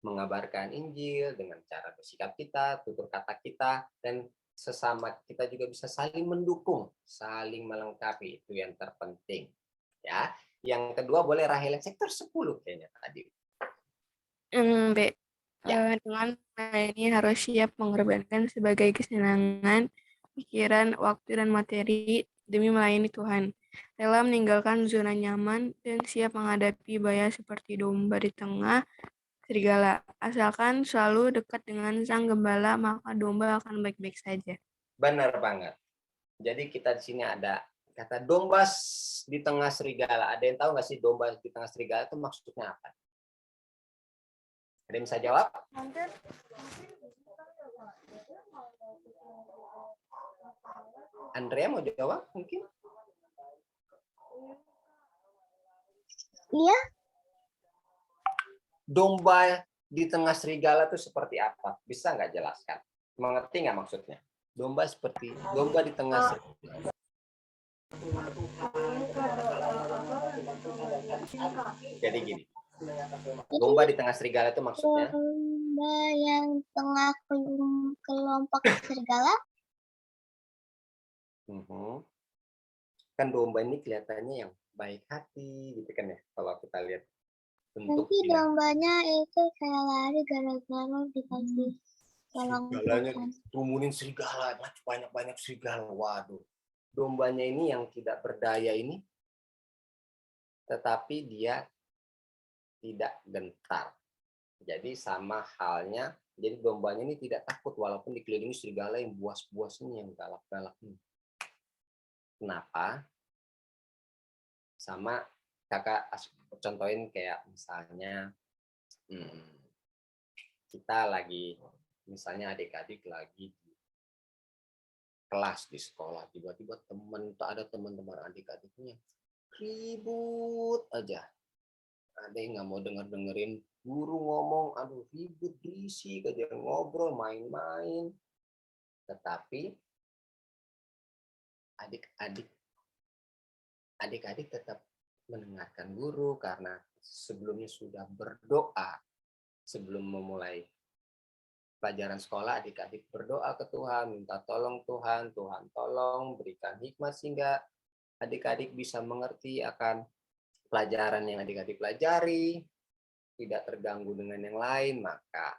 mengabarkan Injil dengan cara bersikap kita, tutur kata kita, dan sesama kita juga bisa saling mendukung, saling melengkapi. Itu yang terpenting. Ya. Yang kedua boleh Rahel yang sektor 10 kayaknya tadi.
B.
Ya.
Dengan melayani harus siap mengorbankan sebagai kesenangan, pikiran, waktu, dan materi demi melayani Tuhan. Rela meninggalkan zona nyaman dan siap menghadapi bahaya seperti domba di tengah serigala. Asalkan selalu dekat dengan sang gembala, maka domba akan baik-baik saja.
Benar banget. Jadi kita di sini ada kata domba di tengah serigala. Ada yang tahu nggak sih domba di tengah serigala itu maksudnya apa? Ada yang bisa jawab? Andrea mau jawab mungkin?
Iya,
Domba di tengah serigala itu seperti apa? Bisa nggak jelaskan? Mengerti nggak maksudnya? Domba di tengah serigala. Jadi gini, domba di tengah serigala itu maksudnya?
domba yang tengah kelompok serigala.
Kan domba ini kelihatannya yang baik hati gitu kan ya, kalau kita lihat
Nanti
bentuknya.
dombanya itu kayak lari gara-gara dikasih tolong
Serigalanya
Tuhan.
rumunin serigala, banyak-banyak serigala. Waduh, dombanya ini yang tidak berdaya ini, tetapi dia tidak gentar. Jadi sama halnya, jadi dombanya ini tidak takut walaupun dikelilingi serigala yang buas-buas ini, yang galak-galak ini. Kenapa? Sama kakak contohin kayak misalnya kita lagi, misalnya adik-adik lagi di kelas di sekolah, tiba-tiba ada teman-teman adik-adiknya ribut aja. Ada yang nggak mau dengerin guru ngomong, aduh ribut, berisik aja, ngobrol, main-main. Tetapi adik-adik tetap mendengarkan guru karena sebelumnya sudah berdoa. Sebelum memulai pelajaran sekolah, adik-adik berdoa ke Tuhan, minta tolong Tuhan, Tuhan tolong berikan hikmat sehingga adik-adik bisa mengerti akan pelajaran yang adik-adik pelajari, tidak terganggu dengan yang lain, maka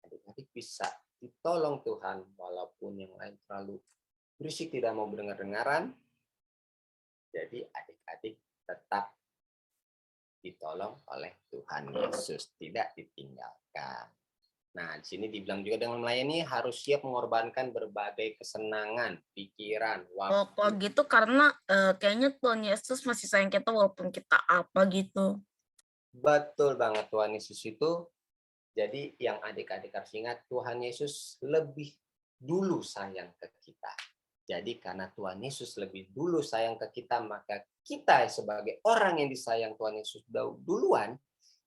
adik-adik bisa ditolong Tuhan walaupun yang lain terlalu berisik, tidak mau dengar-dengaran. Jadi adik-adik tetap ditolong oleh Tuhan Yesus, tidak ditinggalkan. Nah, di sini dibilang juga dengan melayani harus siap mengorbankan berbagai kesenangan, pikiran, waktu.
Kalau gitu karena kayaknya Tuhan Yesus masih sayang kita walaupun kita apa gitu.
Betul banget, Tuhan Yesus itu. Jadi yang adik-adik harus ingat, Tuhan Yesus lebih dulu sayang ke kita. Jadi karena Tuhan Yesus lebih dulu sayang ke kita, maka kita sebagai orang yang disayang Tuhan Yesus duluan,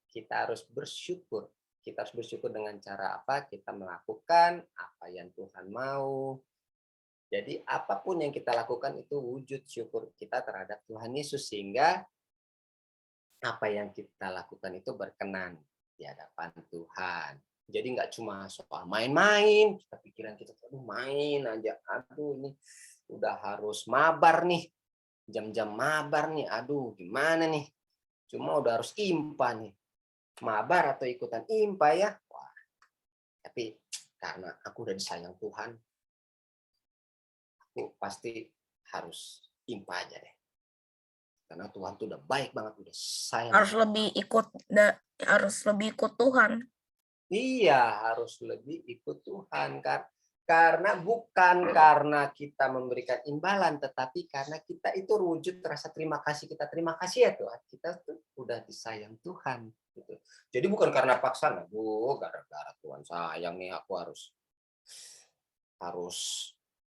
kita harus bersyukur. Kita harus bersyukur dengan cara apa? Kita melakukan apa yang Tuhan mau. Jadi apapun yang kita lakukan itu wujud syukur kita terhadap Tuhan Yesus, sehingga apa yang kita lakukan itu berkenan di hadapan Tuhan. Jadi nggak cuma soal main-main, pikiran kita aduh main aja, aduh ini udah harus mabar nih, jam-jam mabar nih, aduh gimana nih, cuma udah harus impa nih, mabar atau ikutan impa ya. Wah, tapi karena aku udah disayang Tuhan, aku pasti harus impa aja deh. Karena Tuhan tuh udah baik banget, udah sayang.
Harus lebih ikut Tuhan.
Iya, harus lebih ikut Tuhan. Karena bukan karena kita memberikan imbalan, tetapi karena kita itu wujud rasa terima kasih kita. Terima kasih ya Tuhan, kita tuh udah disayang Tuhan. Gitu. Jadi bukan karena paksaan, aduh gara-gara Tuhan sayang nih aku harus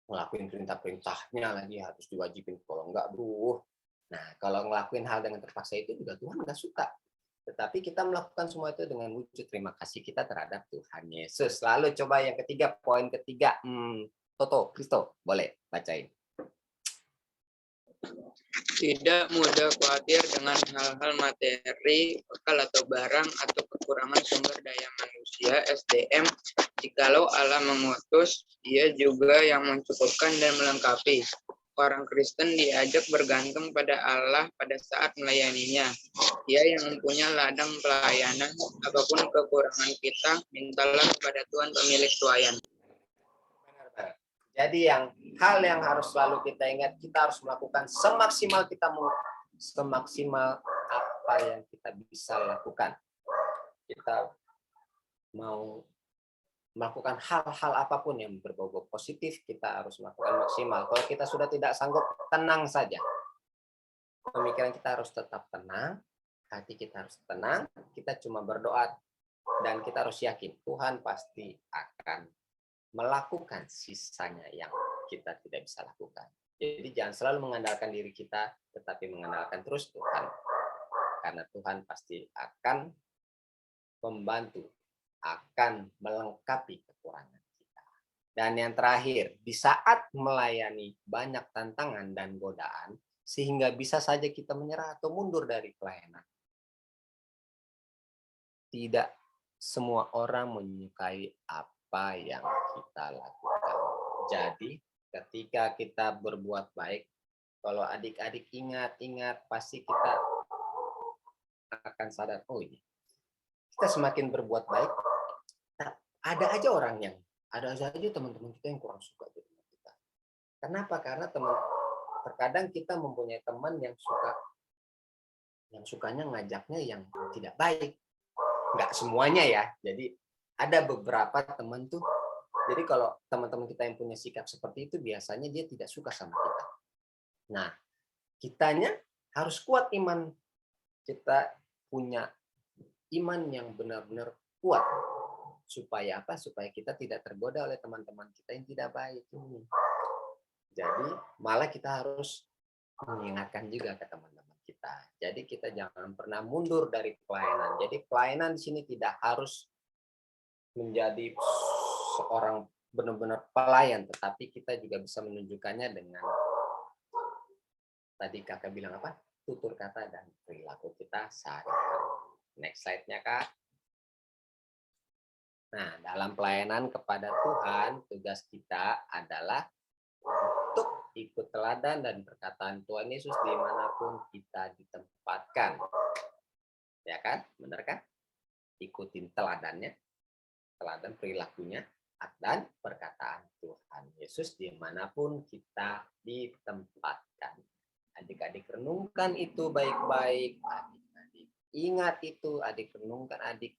ngelakuin perintah-perintahnya lagi, harus diwajibin, kalau enggak, Nah, kalau ngelakuin hal dengan terpaksa itu juga Tuhan nggak suka. Tetapi kita melakukan semua itu dengan wujud terima kasih kita terhadap Tuhan Yesus. Lalu coba yang ketiga, poin ketiga. Toto, Kristo, boleh bacain.
Tidak mudah khawatir dengan hal-hal materi, bekal atau barang, atau kekurangan sumber daya manusia, SDM. Jikalau Allah mengutus, Dia juga yang mencukupkan dan melengkapi. Orang Kristen diajak bergantung pada Allah pada saat melayaninya. Dia yang mempunyai ladang pelayanan, apapun kekurangan kita, mintalah kepada Tuhan pemilik tuayan.
Jadi hal yang harus selalu kita ingat, kita harus melakukan semaksimal apa yang kita bisa lakukan. Kita mau melakukan hal-hal apapun yang berbau positif, kita harus melakukan maksimal. Kalau kita sudah tidak sanggup, tenang saja. Pemikiran kita harus tetap tenang, hati kita harus tenang, kita cuma berdoa, dan kita harus yakin Tuhan pasti akan melakukan sisanya yang kita tidak bisa lakukan. Jadi jangan selalu mengandalkan diri kita, tetapi mengandalkan terus Tuhan. Karena Tuhan pasti akan membantu, akan melengkapi kekurangan kita. Dan yang terakhir, di saat melayani banyak tantangan dan godaan, sehingga bisa saja kita menyerah atau mundur dari pelayanan. Tidak semua orang menyukai apa yang kita lakukan. Jadi, ketika kita berbuat baik, kalau adik-adik ingat, pasti kita akan sadar, oh iya, kita semakin berbuat baik, ada aja teman-teman kita yang kurang suka dengan kita. Kenapa? Karena terkadang kita mempunyai teman yang sukanya ngajaknya yang tidak baik. Nggak semuanya ya. Jadi ada beberapa teman tuh. Jadi kalau teman-teman kita yang punya sikap seperti itu, biasanya dia tidak suka sama kita. Nah, kitanya harus kuat iman. Kita punya iman yang benar-benar kuat. Supaya apa? Supaya kita tidak tergoda oleh teman-teman kita yang tidak baik ini. Jadi malah kita harus mengingatkan juga ke teman-teman kita. Jadi kita jangan pernah mundur dari pelayanan. Jadi pelayanan di sini tidak harus menjadi seorang benar-benar pelayan, tetapi kita juga bisa menunjukkannya dengan tadi kakak bilang apa? Tutur kata dan perilaku kita sehari-hari. Next slide-nya Kak. Nah, dalam pelayanan kepada Tuhan, tugas kita adalah untuk ikut teladan dan perkataan Tuhan Yesus dimanapun kita ditempatkan. Ya kan? Benar kan? Ikutin teladan perilakunya, dan perkataan Tuhan Yesus dimanapun kita ditempatkan. Adik-adik renungkan itu baik-baik. Adik-adik ingat itu. Adik renungkan, adik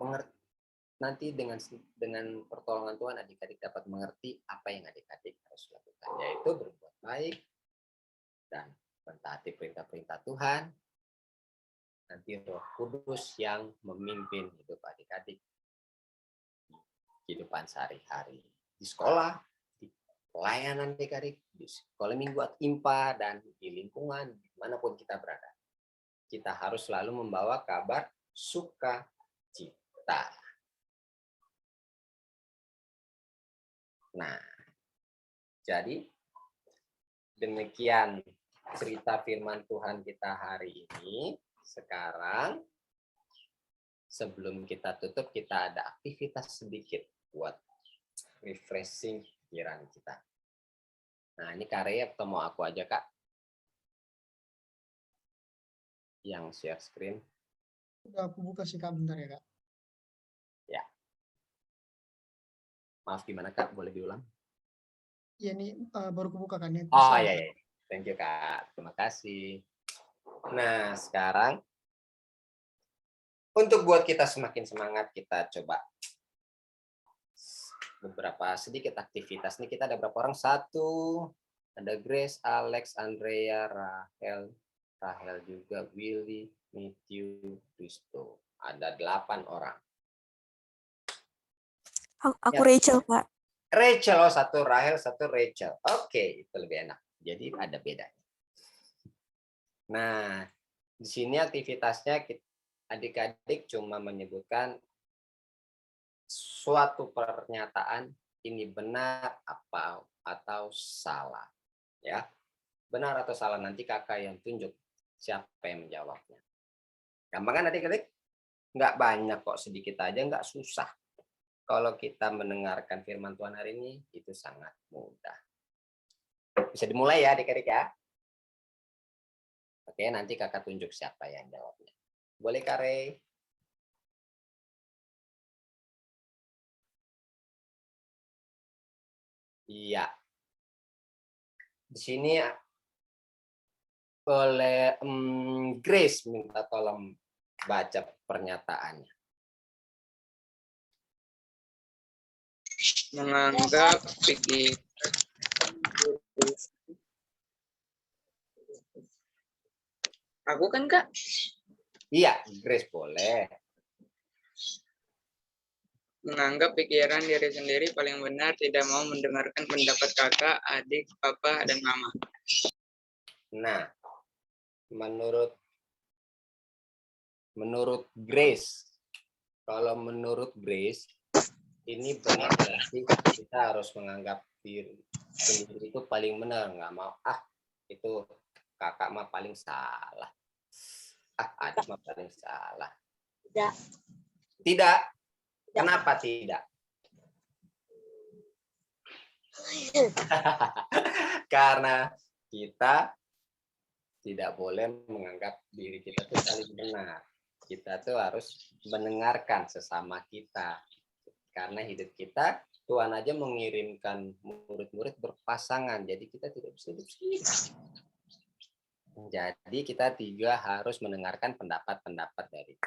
mengerti. Nanti dengan pertolongan Tuhan, adik-adik dapat mengerti apa yang adik-adik harus lakukan, yaitu berbuat baik dan mentaati perintah-perintah Tuhan. Nanti Roh Kudus yang memimpin hidup adik-adik kehidupan sehari-hari di sekolah, di pelayanan adik-adik, di sekolah minggu atau IMPA, dan di lingkungan dimanapun kita berada. Kita harus selalu membawa kabar sukacita. Nah, jadi demikian cerita firman Tuhan kita hari ini. Sekarang sebelum kita tutup, kita ada aktivitas sedikit buat refreshing pikiran kita. Nah, ini karya atau mau aku aja, Kak? Yang share screen.
Udah aku buka sih Kak, bentar ya Kak.
Ya. Maaf, gimana Kak? Boleh diulang?
Ya ini baru aku buka kan ya.
Oh iya. Thank you Kak. Terima kasih. Nah, sekarang untuk buat kita semakin semangat, kita coba beberapa sedikit aktivitas. Nih kita ada berapa orang? 1, ada Grace, Alex, Andrea, Rahel juga, Willy, Matthew, Risto. Ada 8 orang.
Aku
Ya.
Rachel, Pak.
Rachel, 1 Rahel, 1 Rachel. Oke, itu lebih enak. Jadi ada bedanya. Nah, di sini aktivitasnya adik-adik cuma menyebutkan suatu pernyataan ini benar apa atau salah. Ya, benar atau salah, nanti kakak yang tunjuk siapa yang menjawabnya. Gampang kan adik-adik? Nggak banyak kok, sedikit aja, nggak susah. Kalau kita mendengarkan firman Tuhan hari ini, itu sangat mudah. Bisa dimulai ya adik-adik ya. Oke, nanti kakak tunjuk siapa yang jawabnya. Boleh Kak Rey? Iya. Di sini oleh Grace minta tolong baca pernyataannya.
Menganggap pikiran. Aku kan Kak?
Iya, Grace boleh.
Menganggap pikiran diri sendiri paling benar, tidak mau mendengarkan pendapat kakak, adik, papa, dan mama.
Nah, menurut Grace, kalau menurut Grace, ini benar berarti kita harus menganggap diri sendiri itu paling benar, nggak mau itu kakak mah paling salah, adik mah paling salah. Tidak. Kenapa tidak? Karena kita tidak boleh menganggap diri kita itu paling benar. Kita tuh harus mendengarkan sesama kita. Karena hidup kita, Tuhan aja mengirimkan murid-murid berpasangan. Jadi kita tidak bisa hidup sendiri. Jadi kita juga harus mendengarkan pendapat-pendapat dari,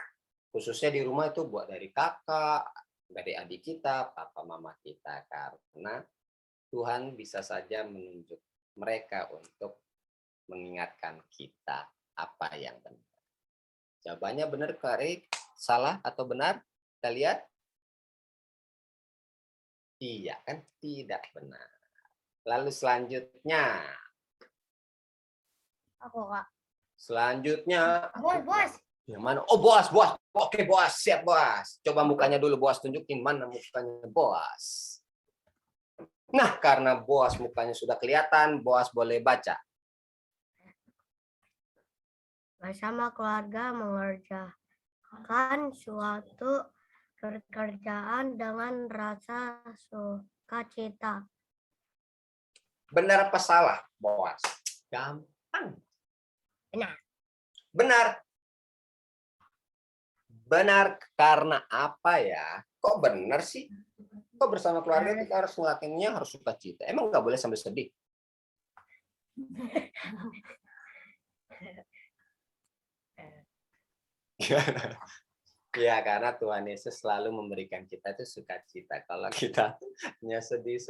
khususnya di rumah itu buat dari kakak, dari adik kita, papa mama kita. Karena Tuhan bisa saja menunjuk mereka untuk mengingatkan kita apa yang benar. Jawabannya benar Kak Rik? Salah atau benar? Kita lihat. Iya kan? Tidak benar. Lalu selanjutnya.
Aku Kak.
Selanjutnya.
Bos.
Yang mana? Oh, bos. Oke, bos. Siap, bos. Coba mukanya dulu, bos. Tunjukin mana mukanya, bos. Nah, karena bos mukanya sudah kelihatan, bos boleh baca.
Bersama keluarga mengerjakan suatu pekerjaan dengan rasa sukacita.
Benar apa salah, bos? Gampang.
Benar.
Benar. Benar karena apa ya? Kok benar sih? Kok bersama keluarga kita harus ngelakuinnya harus sukacita? Emang nggak boleh sampai sedih? Ya, karena Tuhan Yesus selalu memberikan kita itu sukacita. Kalau kita hanya sedih,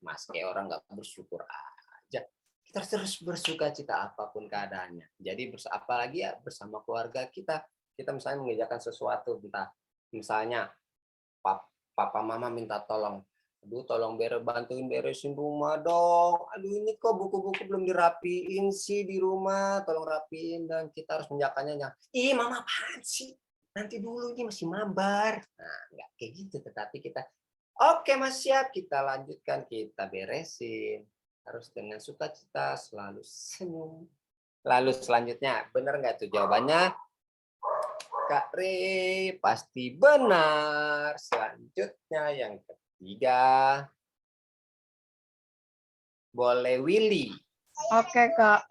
mas kayak orang nggak bersyukur aja. Kita terus bersukacita apapun keadaannya. Jadi apalagi ya bersama keluarga kita misalnya mengerjakan sesuatu, entah misalnya papa mama minta tolong, tolong bantuin beresin rumah dong. Aduh, ini kok buku-buku belum dirapiin sih di rumah, tolong rapiin, dan kita harus menjakannya. Ih, mama apaan sih? Nanti dulu, ini masih mabar. Nah, nggak kayak gitu, tetapi kita, oke mas siap, kita lanjutkan, kita beresin. Harus dengan sukacita, selalu senyum. Lalu selanjutnya, benar nggak tuh jawabannya? Kak Re pasti benar. Selanjutnya yang ketiga. Boleh Willy.
Oke, Kak.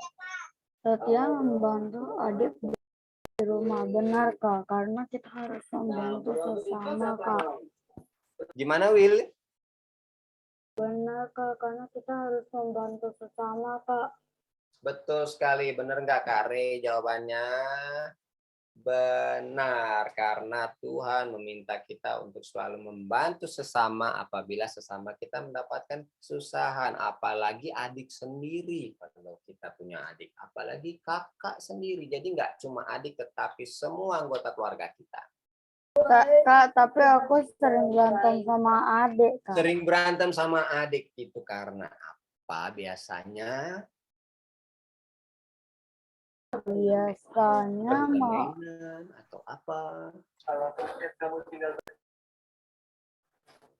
Setia membantu adik di rumah. Benar, Kak. Karena kita harus membantu sesama, Kak.
Gimana Will?
Benar, Kak. Karena kita harus membantu sesama, Kak.
Betul sekali. Benar nggak Kak Re jawabannya? Benar, karena Tuhan meminta kita untuk selalu membantu sesama apabila sesama kita mendapatkan kesusahan, apalagi adik sendiri. Kalau kita punya adik, apalagi kakak sendiri. Jadi nggak cuma adik, tetapi semua anggota keluarga kita.
Kak, tapi aku sering berantem sama adik, Kak.
Sering berantem sama adik itu karena apa biasanya?
Biasanya mau
Permainan atau apa?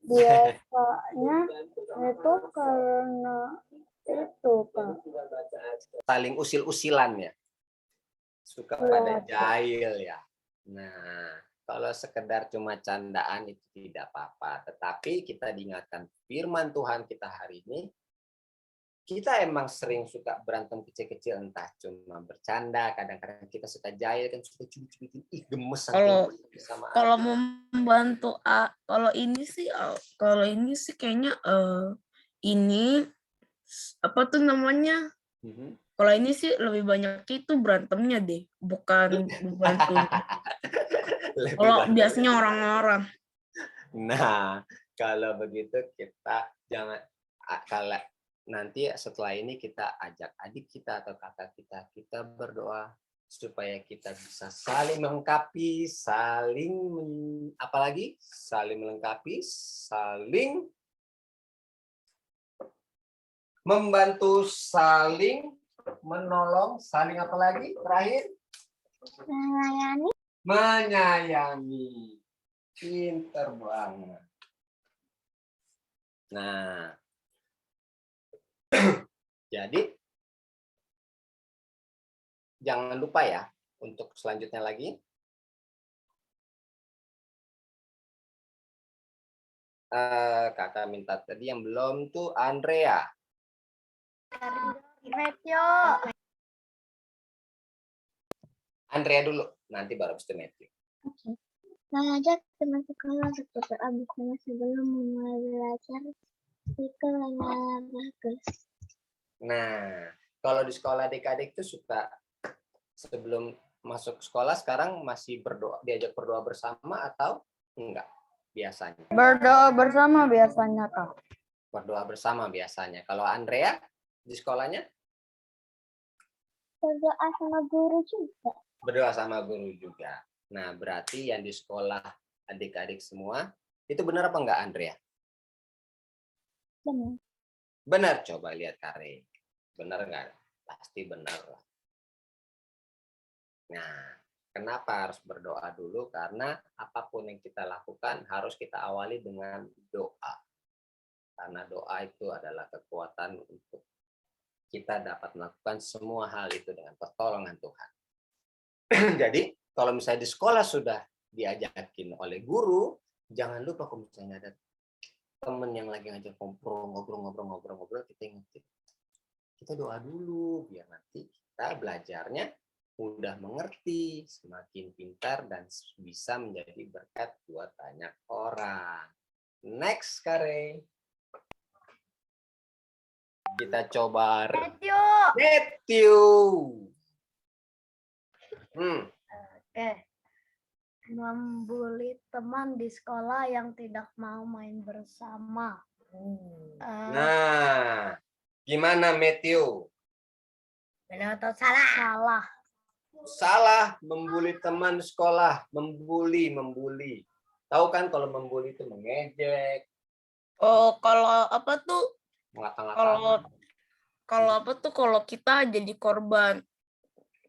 biasanya itu karena itu, Kak.
Saling usil-usilan ya. Suka pada jahil ya. Nah, kalau sekedar cuma candaan itu tidak apa-apa. Tetapi kita diingatkan firman Tuhan kita hari ini, kita emang sering suka berantem kecil-kecil, entah cuma bercanda, kadang-kadang kita suka jahil kan, suka cubit-cubitin, ih gemes sama
Kalau membantu kalau ini sih kayaknya ini apa tuh namanya? Kalau ini sih lebih banyak itu berantemnya deh, bukan membantu. Kalau biasanya orang-orang.
Nah, kalau begitu kita jangan, kalau nanti setelah ini kita ajak adik kita atau kakak kita berdoa supaya kita bisa saling melengkapi, saling membantu, saling menolong, saling apa lagi? Terakhir? Menyayangi. Pinter banget. Nah, jadi jangan lupa ya untuk selanjutnya lagi. Kakak minta tadi yang belum tuh Andrea.
Matthew.
Andrea dulu, nanti baru habis itu Matthew.
Mengajak teman sekolah untuk berdoa bersama sebelum memulai belajar. Itu bagus.
Nah, kalau di sekolah adik-adik tuh suka sebelum masuk sekolah sekarang masih diajak berdoa bersama atau enggak biasanya?
Berdoa bersama biasanya, Kak.
Berdoa bersama biasanya. Kalau Andrea di sekolahnya?
Berdoa sama guru juga.
Berdoa sama guru juga. Nah, berarti yang di sekolah adik-adik semua, itu benar apa enggak, Andrea?
Benar.
Benar, coba lihat Kare. Benar enggak? Pasti benar. Nah, kenapa harus berdoa dulu? Karena apapun yang kita lakukan harus kita awali dengan doa. Karena doa itu adalah kekuatan untuk kita dapat melakukan semua hal itu dengan pertolongan Tuhan. Jadi, kalau misalnya di sekolah sudah diajakin oleh guru, jangan lupa kalau misalnya ada teman yang lagi ngajak ngobrol, kita ingetin. Kita doa dulu, biar nanti kita belajarnya mudah mengerti, semakin pintar, dan bisa menjadi berkat buat banyak orang. Next, Kare. Kita coba Matthew.
Oke. Membuli teman di sekolah yang tidak mau main bersama.
Nah, gimana Matthew?
Benar atau salah? Salah.
Salah, membuli teman sekolah, membuli. Tahu kan kalau membuli itu mengejek.
Oh, kalau apa tuh?
Ngata-ngatain.
Kalau kita jadi korban.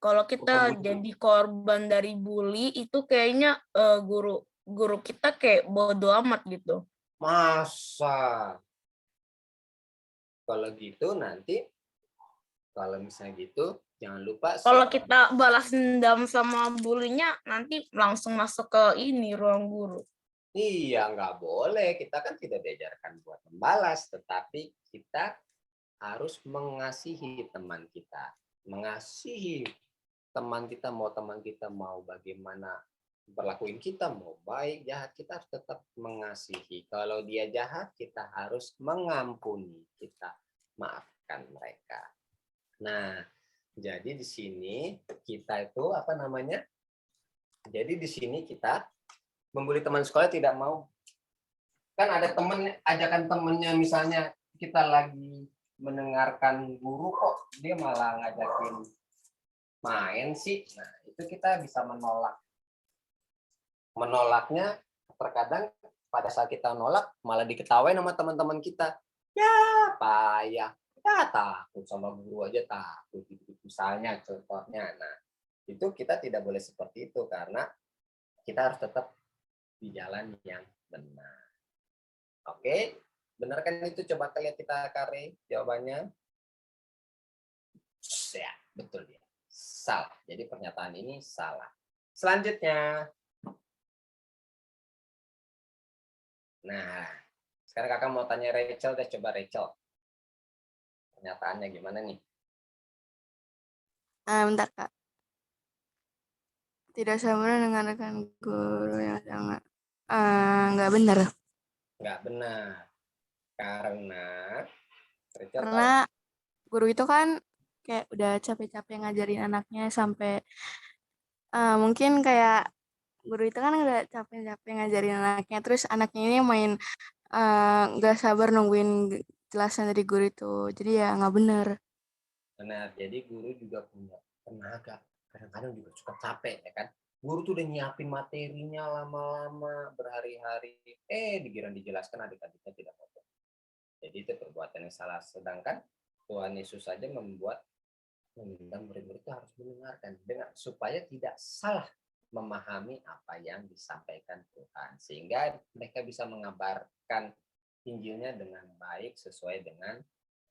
Kalau kita jadi korban dari bully itu kayaknya guru kita kayak bodo amat gitu.
Masa? Kalau gitu nanti Kalau misalnya gitu, jangan lupa
Kalau kita balas dendam sama bulinya, nanti langsung masuk ke ini ruang guru.
Iya, nggak boleh. Kita kan tidak diajarkan buat membalas, tetapi kita harus mengasihi teman kita. Mengasihi teman kita mau bagaimana berlakuin kita, mau baik, jahat, kita harus tetap mengasihi. Kalau dia jahat, kita harus mengampuni, kita maafkan mereka. Nah, jadi di sini kita itu apa namanya? Jadi di sini kita membuli teman sekolah tidak mau. Kan ada temen, ajakan temennya misalnya kita lagi mendengarkan guru kok dia malah ngajakin main sih. Nah, itu kita bisa menolak. Menolaknya terkadang pada saat kita nolak malah diketawain sama teman-teman kita. Ya, payah. Ya, takut sama guru aja takut. Misalnya contohnya. Nah, itu kita tidak boleh seperti itu karena kita harus tetap di jalan yang benar. Oke, benar kan itu? Coba kita kare jawabannya. Ya, betul dia. Salah. Jadi pernyataan ini salah. Selanjutnya. Nah, sekarang kakak mau tanya Rachel deh. Coba Rachel. Pernyataannya gimana nih?
Bentar, Kak. Tidak sama dengan rekan guru yang sangat nggak benar.
Nggak benar. Karena Rachel
Karena guru itu kan kayak udah capek-capek ngajarin anaknya sampai mungkin kayak guru itu kan udah capek-capek ngajarin anaknya, terus anaknya ini main nggak sabar nungguin jelasan dari guru itu, jadi ya nggak benar.
Benar, jadi guru juga punya tenaga. Kadang-kadang juga suka capek, ya kan? Guru tuh udah nyiapin materinya lama-lama, berhari-hari. Digiran dijelaskan adik-adiknya tidak mau. Jadi itu perbuatan yang salah. Sedangkan Tuhan Yesus saja mengundang murid-murid itu harus mendengarkan supaya tidak salah memahami apa yang disampaikan Tuhan, sehingga mereka bisa mengabarkan Injilnya dengan baik sesuai dengan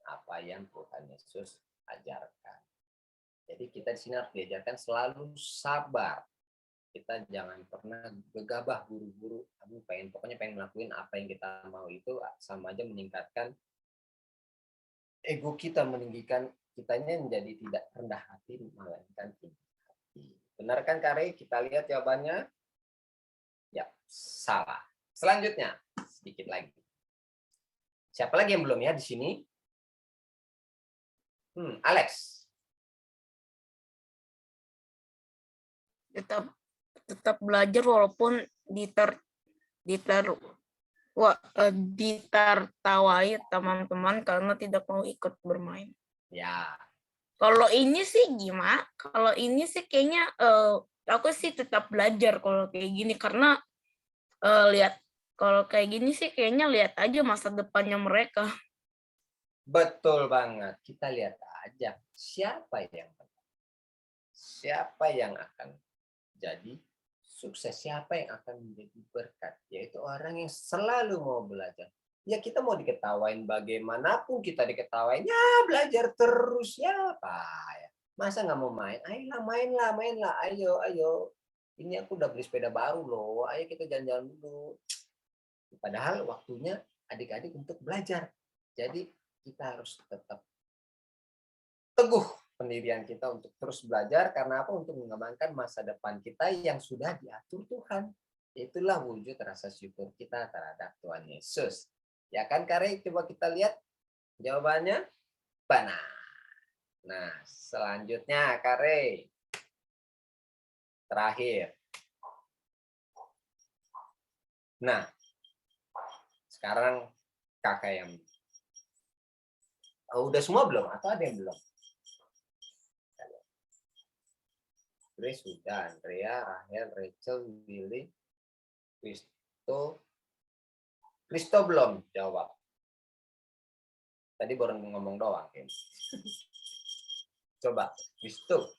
apa yang Tuhan Yesus ajarkan. Jadi kita di sini harus diajarkan selalu sabar. Kita jangan pernah gegabah buru-buru. Pokoknya pengen ngelakuin apa yang kita mau, itu sama aja meningkatkan ego kita, meninggikan kitanya menjadi tidak rendah hati, melainkan tinggi hati. Benar kan Kare? Kita lihat jawabannya. Ya, salah. Selanjutnya, sedikit lagi. Siapa lagi yang belum ya di sini? Alex.
Tetap belajar walaupun ditertawai teman-teman karena tidak mau ikut bermain.
Ya.
Kalau ini sih gimana? Kalau ini sih kayaknya aku sih tetap belajar kalau kayak gini, karena kalau kayak gini sih kayaknya lihat aja masa depannya mereka.
Betul banget. Kita lihat aja siapa yang akan jadi sukses, siapa yang akan menjadi berkat, yaitu orang yang selalu mau belajar. Ya, kita mau diketawain bagaimanapun kita diketawain, ya belajar terus ya Pak. Masa nggak mau main? Ayolah, mainlah. Ayo. Ini aku udah beli sepeda baru loh. Ayo kita jalan-jalan dulu. Padahal waktunya adik-adik untuk belajar. Jadi kita harus tetap teguh pendirian kita untuk terus belajar. Karena apa? Untuk mengembangkan masa depan kita yang sudah diatur Tuhan. Itulah wujud rasa syukur kita terhadap Tuhan Yesus. Ya kan Kare? Coba kita lihat jawabannya. Benar. Nah, selanjutnya Kare. Terakhir. Nah, sekarang kakak yang udah semua belum? Atau ada yang belum? Grace sudah, Andrea, Rahel, Rachel, Billy, Kristo belum jawab. Tadi baru ngomong doang. Coba, Kristo.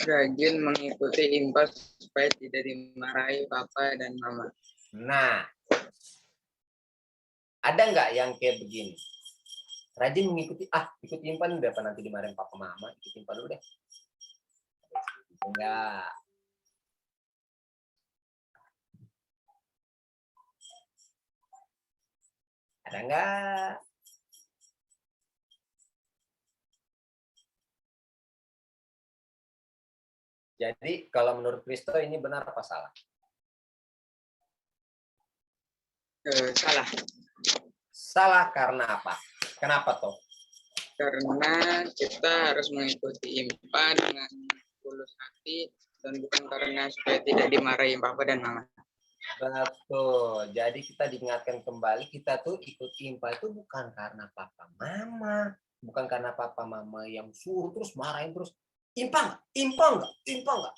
Rajin mengikuti impas supaya tidak dimarahi papa dan mama.
Nah, ada nggak yang kayak begini? Rajin mengikuti, ikut impan udah, apa nanti dimarahin papa mama, ikut impan dulu deh. Enggak. Ada enggak? Jadi kalau menurut Kristo ini benar apa salah?
Salah.
Salah karena apa? Kenapa toh?
Karena kita harus mengikuti IMPA dengan tulus hati dan bukan karena supaya tidak dimarahi papa dan mama.
Betul. Jadi kita diingatkan kembali, kita tuh ikut IMPA itu bukan karena papa mama, bukan karena papa mama yang suruh terus marahin terus. IMPA nggak? IMPA nggak? IMPA nggak?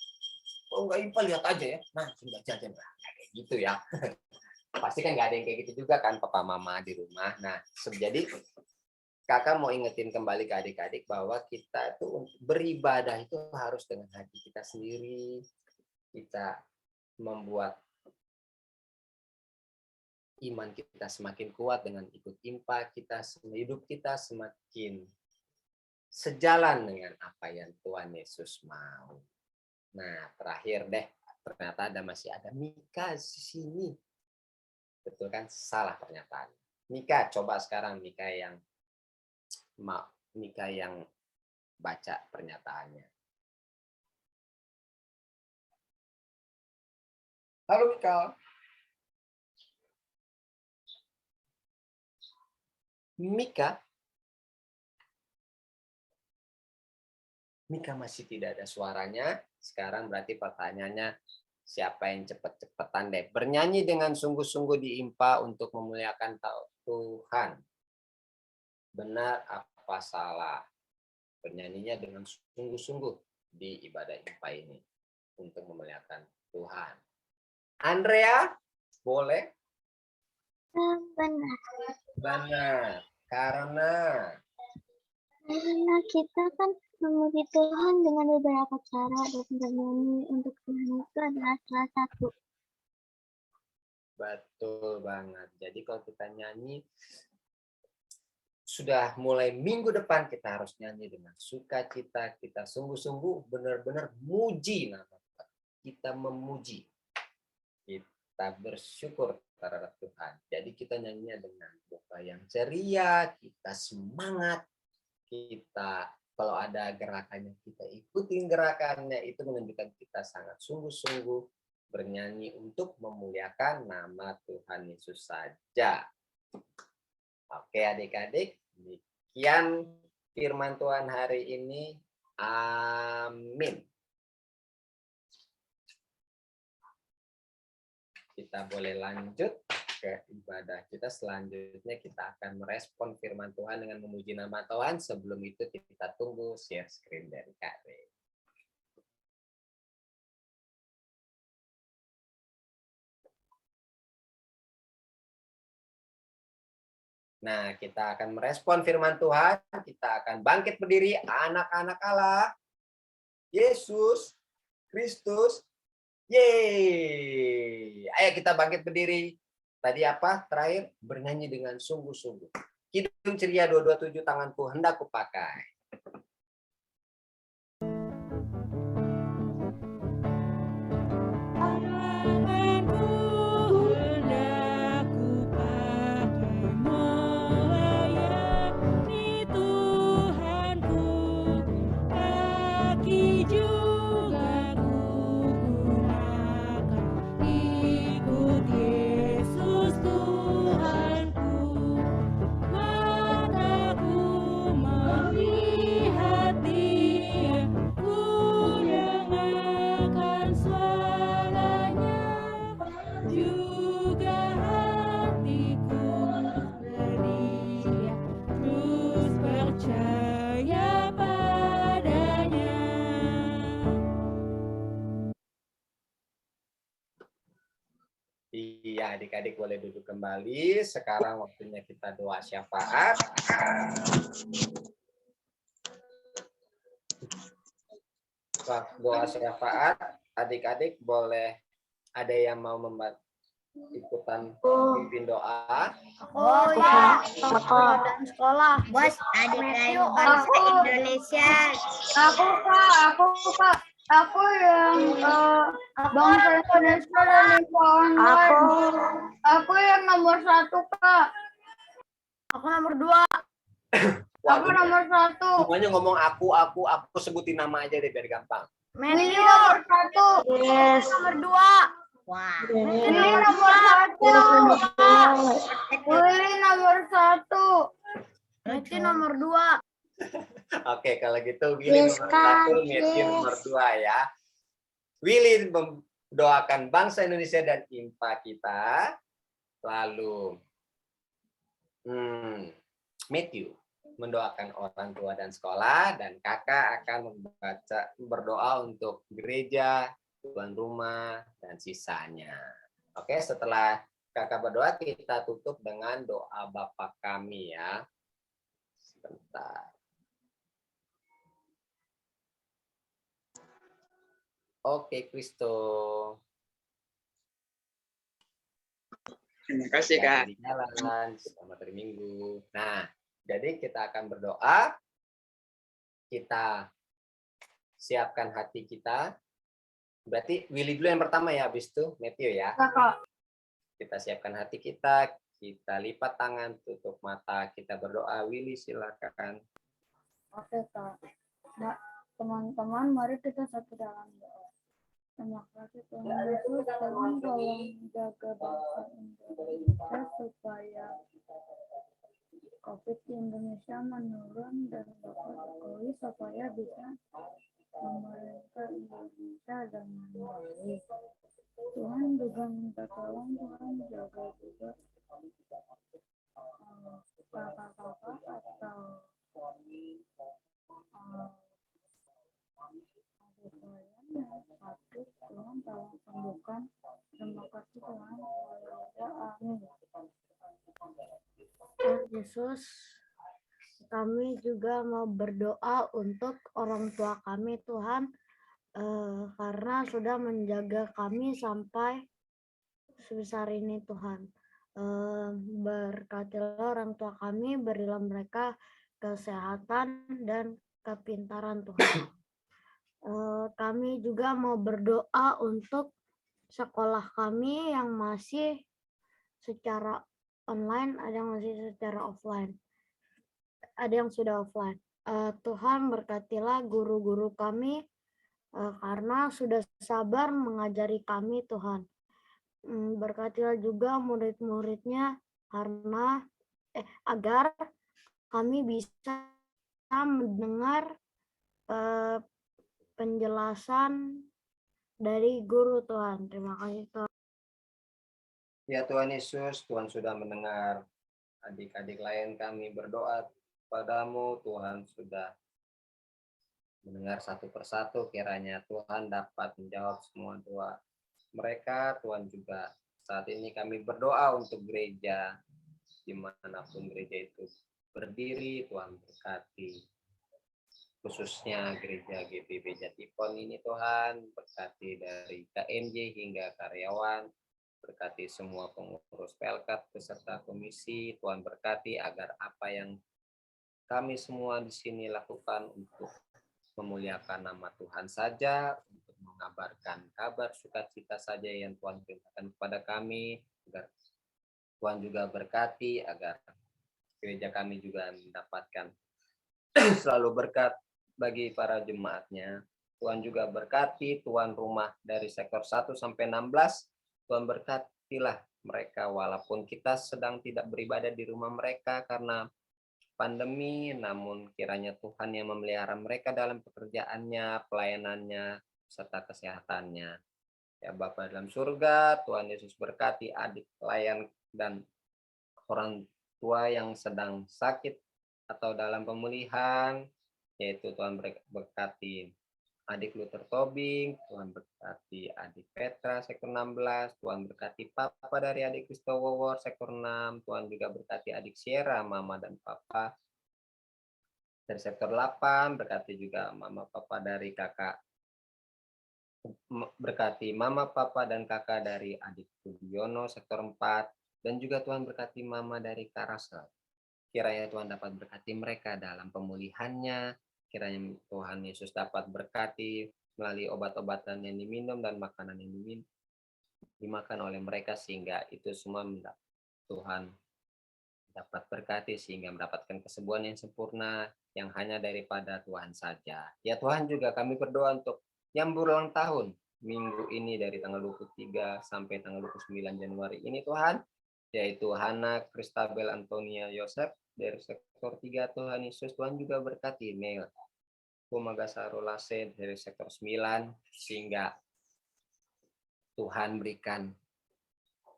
Kalau nggak IMPA lihat aja ya. Nah, sudah jajan lah. Kayak gitu ya. Pasti kan nggak ada yang kayak gitu juga kan papa mama di rumah. Nah, jadi kakak mau ingetin kembali ke adik-adik bahwa kita itu untuk beribadah itu harus dengan hati kita sendiri. Kita membuat iman kita semakin kuat dengan ikut IMPA, hidup kita semakin sejalan dengan apa yang Tuhan Yesus mau. Nah, terakhir deh, ternyata masih ada Mika di sini. Betul kan? Salah pernyataan. Mika, coba sekarang Mika yang baca pernyataannya. Halo Mika. Mika masih tidak ada suaranya. Sekarang berarti pertanyaannya, siapa yang cepet-cepetan deh bernyanyi dengan sungguh-sungguh di IMPA untuk memuliakan Tuhan? Benar apa salah? Bernyanyinya dengan sungguh-sungguh di ibadah IMPA ini untuk memuliakan Tuhan. Andrea, boleh? Benar. Karena
kita kan memuji Tuhan dengan beberapa cara, dan bernyanyi untuk Tuhan itu adalah salah satu.
Betul banget. Jadi kalau kita nyanyi, sudah mulai minggu depan kita harus nyanyi dengan sukacita, kita sungguh-sungguh benar-benar muji nama Tuhan. Kita memuji, kita bersyukur terhadap Tuhan. Jadi kita nyanyinya dengan muka yang ceria, kita semangat, kita kalau ada gerakannya kita ikutin gerakannya, itu menunjukkan kita sangat sungguh-sungguh bernyanyi untuk memuliakan nama Tuhan Yesus saja. Oke adik-adik, demikian firman Tuhan hari ini. Amin. Kita boleh lanjut ke ibadah kita. Selanjutnya kita akan merespon firman Tuhan dengan memuji nama Tuhan. Sebelum itu kita tunggu share screen dari Kak Rey. Nah, kita akan merespon firman Tuhan. Kita akan bangkit berdiri, anak-anak Allah, Yesus Kristus. Yeay. Ayo kita bangkit berdiri. Tadi apa? Terakhir, bernyanyi dengan sungguh-sungguh. Kidung ceria 227, tanganku hendak kupakai. Iya, adik-adik boleh duduk kembali. Sekarang waktunya kita doa syafaat. Doa syafaat, adik-adik boleh ada yang mau membantu. ikutan pimpin doa?
Oh ya, sekolah dan sekolah.
Bos, adik-adik
Matthew,
bangsa
aku.
Indonesia.
Aku yang bangsa Indonesia dan IPA online. Aku yang nomor 1, Kak.
Aku nomor 2.
Aku nomor 1.
Semuanya ngomong aku sebutin nama aja deh biar gampang.
Matthew
nomor 1.
Yes. Nomor 2.
Wah.
Willy nomor 1. Willy nomor 1.
Matthew nomor 2.
Oke, kalau gitu Willy nomor 1, Matthew nomor 2 ya. Willy mendoakan bangsa Indonesia dan IMPA kita. Lalu Matthew mendoakan orang tua dan sekolah, dan kakak akan berdoa untuk gereja, tuan rumah, dan sisanya. Oke, setelah kakak berdoa, kita tutup dengan doa Bapa kami ya. Sebentar. Oke, Kristo.
Terima kasih, Kak.
Jalan, selamat hari Minggu. Nah, jadi kita akan berdoa. Kita siapkan hati kita. Berarti Willy dulu yang pertama ya, habis itu Matthew ya. Kita siapkan hati kita, kita lipat tangan, tutup mata, kita berdoa. Willy silakan.
Oke, Kak. Nah, teman-teman, mari kita satu dalam doa. Terima kasih Tuhan Yesus, tolong jaga bangsa Indonesia supaya COVID di Indonesia menurun dan Bapak Jokowi supaya bisa memerintah Indonesia dengan baik. Tuhan juga minta tolong, Tuhan jaga juga kakak-kakak atau adik saya yang sakit, Tuhan tolong sembuhkan. Terima kasih Tuhan. Amin. Tuhan Yesus, kami juga mau berdoa untuk orang tua kami Tuhan, karena sudah menjaga kami sampai sebesar ini Tuhan. Berkatilah orang tua kami, berilah mereka kesehatan dan kepintaran Tuhan. Kami juga mau berdoa untuk sekolah kami yang masih secara online, ada yang masih secara offline, ada yang sudah offline. Tuhan berkatilah guru-guru kami karena sudah sabar mengajari kami Tuhan. Berkatilah juga murid-muridnya karena agar kami bisa mendengar penjelasan dari guru Tuhan. Terima kasih Tuhan.
Ya Tuhan Yesus, Tuhan sudah mendengar adik-adik lain kami berdoa padamu. Tuhan sudah mendengar satu persatu, kiranya Tuhan dapat menjawab semua doa mereka. Tuhan juga saat ini kami berdoa untuk gereja, dimanapun gereja itu berdiri, Tuhan berkati. Khususnya gereja GPB Jatipon ini Tuhan, berkati dari KMJ hingga karyawan, berkati semua pengurus Pelkat beserta komisi. Tuhan berkati agar apa yang kami semua di sini lakukan untuk memuliakan nama Tuhan saja, untuk mengabarkan kabar sukacita saja yang Tuhan perintahkan kepada kami, agar Tuhan juga berkati, agar gereja kami juga mendapatkan selalu berkat bagi para jemaatnya. Tuhan juga berkati tuan rumah dari sektor 1 sampai 16. Tuhan berkatilah mereka walaupun kita sedang tidak beribadah di rumah mereka karena pandemi, namun kiranya Tuhan yang memelihara mereka dalam pekerjaannya, pelayanannya, serta kesehatannya. Ya Bapa dalam surga, Tuhan Yesus berkati adik pelayan dan orang tua yang sedang sakit atau dalam pemulihan, yaitu Tuhan berkati adik Luther Tobing, Tuhan berkati adik Petra sektor 16, Tuhan berkati Papa dari adik Kristo Wawor sektor 6, Tuhan juga berkati adik Sierra, Mama dan Papa dari sektor 8, berkati juga Mama Papa dari kakak berkati mama, papa, dan kakak dari adik Budiono sektor 4, dan juga Tuhan berkati mama dari Karasa. Kiranya Tuhan dapat berkati mereka dalam pemulihannya, kiranya Tuhan Yesus dapat berkati melalui obat-obatan yang diminum dan makanan yang dimakan oleh mereka, sehingga itu semua Tuhan dapat berkati sehingga mendapatkan kesembuhan yang sempurna yang hanya daripada Tuhan saja. Ya Tuhan, juga kami berdoa untuk yang berulang tahun minggu ini dari tanggal 23 sampai tanggal 29 Januari ini Tuhan, yaitu Hana Kristabel Antonia Yosef dari sektor 3, Tuhan Yesus. Tuhan juga berkati Neil Pumagasaro Lase dari sektor 9, sehingga Tuhan berikan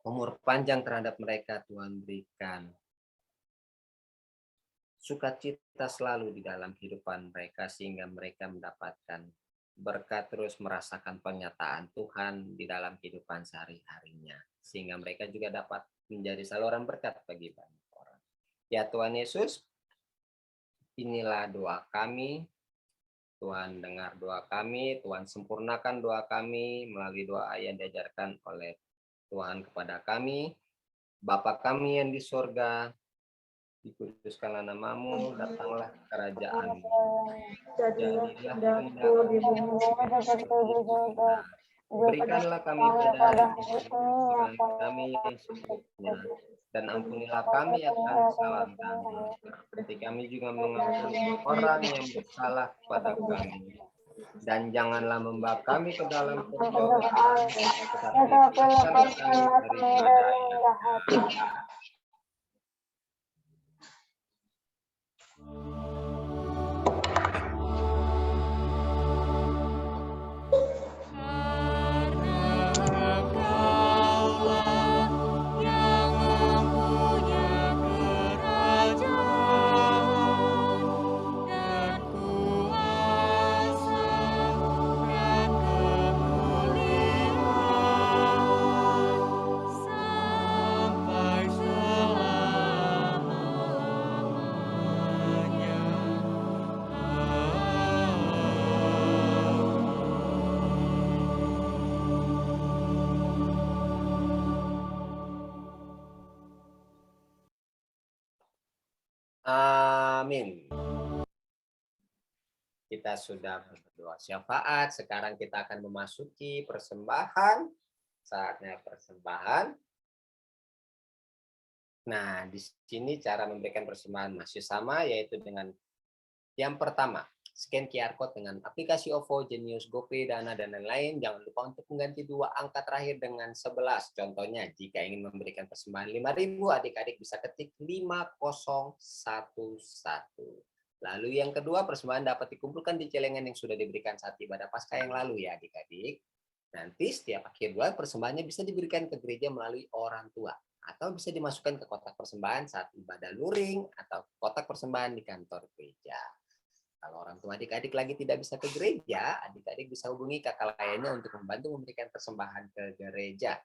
umur panjang terhadap mereka, Tuhan berikan sukacita selalu di dalam kehidupan mereka, sehingga mereka mendapatkan berkat, terus merasakan pernyataan Tuhan di dalam kehidupan sehari-harinya, sehingga mereka juga dapat menjadi saluran berkat bagi banyak orang. Ya Tuhan Yesus, inilah doa kami. Tuhan dengar doa kami, Tuhan sempurnakan doa kami melalui doa yang diajarkan oleh Tuhan kepada kami. Bapa kami yang di surga, dikuduskanlah namamu, datanglah kerajaanmu. Jadilah kehendakmu di bumi seperti di surga. Berikanlah kami pada kami yang secukupnya, dan ampunilah kami akan kesalahan kami, seperti kami juga mengampuni orang yang bersalah kepada kami. Dan janganlah membawa kami ke dalam pencobaan, tetapi lepaskanlah kami daripada yang jahat. Amin. Kita sudah berdoa syafaat, sekarang kita akan memasuki persembahan. Saatnya persembahan. Nah, di sini cara memberikan persembahan masih sama, yaitu dengan yang pertama, scan QR Code dengan aplikasi OVO, Genius, GoPay, Dana, dan lain-lain. Jangan lupa untuk mengganti 2 angka terakhir dengan 11. Contohnya, jika ingin memberikan persembahan 5.000, adik-adik bisa ketik 5011. Lalu yang kedua, persembahan dapat dikumpulkan di celengan yang sudah diberikan saat ibadah Paskah yang lalu ya adik-adik. Nanti setiap akhir bulan persembahannya bisa diberikan ke gereja melalui orang tua, atau bisa dimasukkan ke kotak persembahan saat ibadah luring, atau kotak persembahan di kantor gereja. Kalau orang tua adik-adik lagi tidak bisa ke gereja, adik-adik bisa hubungi kakak lainnya untuk membantu memberikan persembahan ke gereja.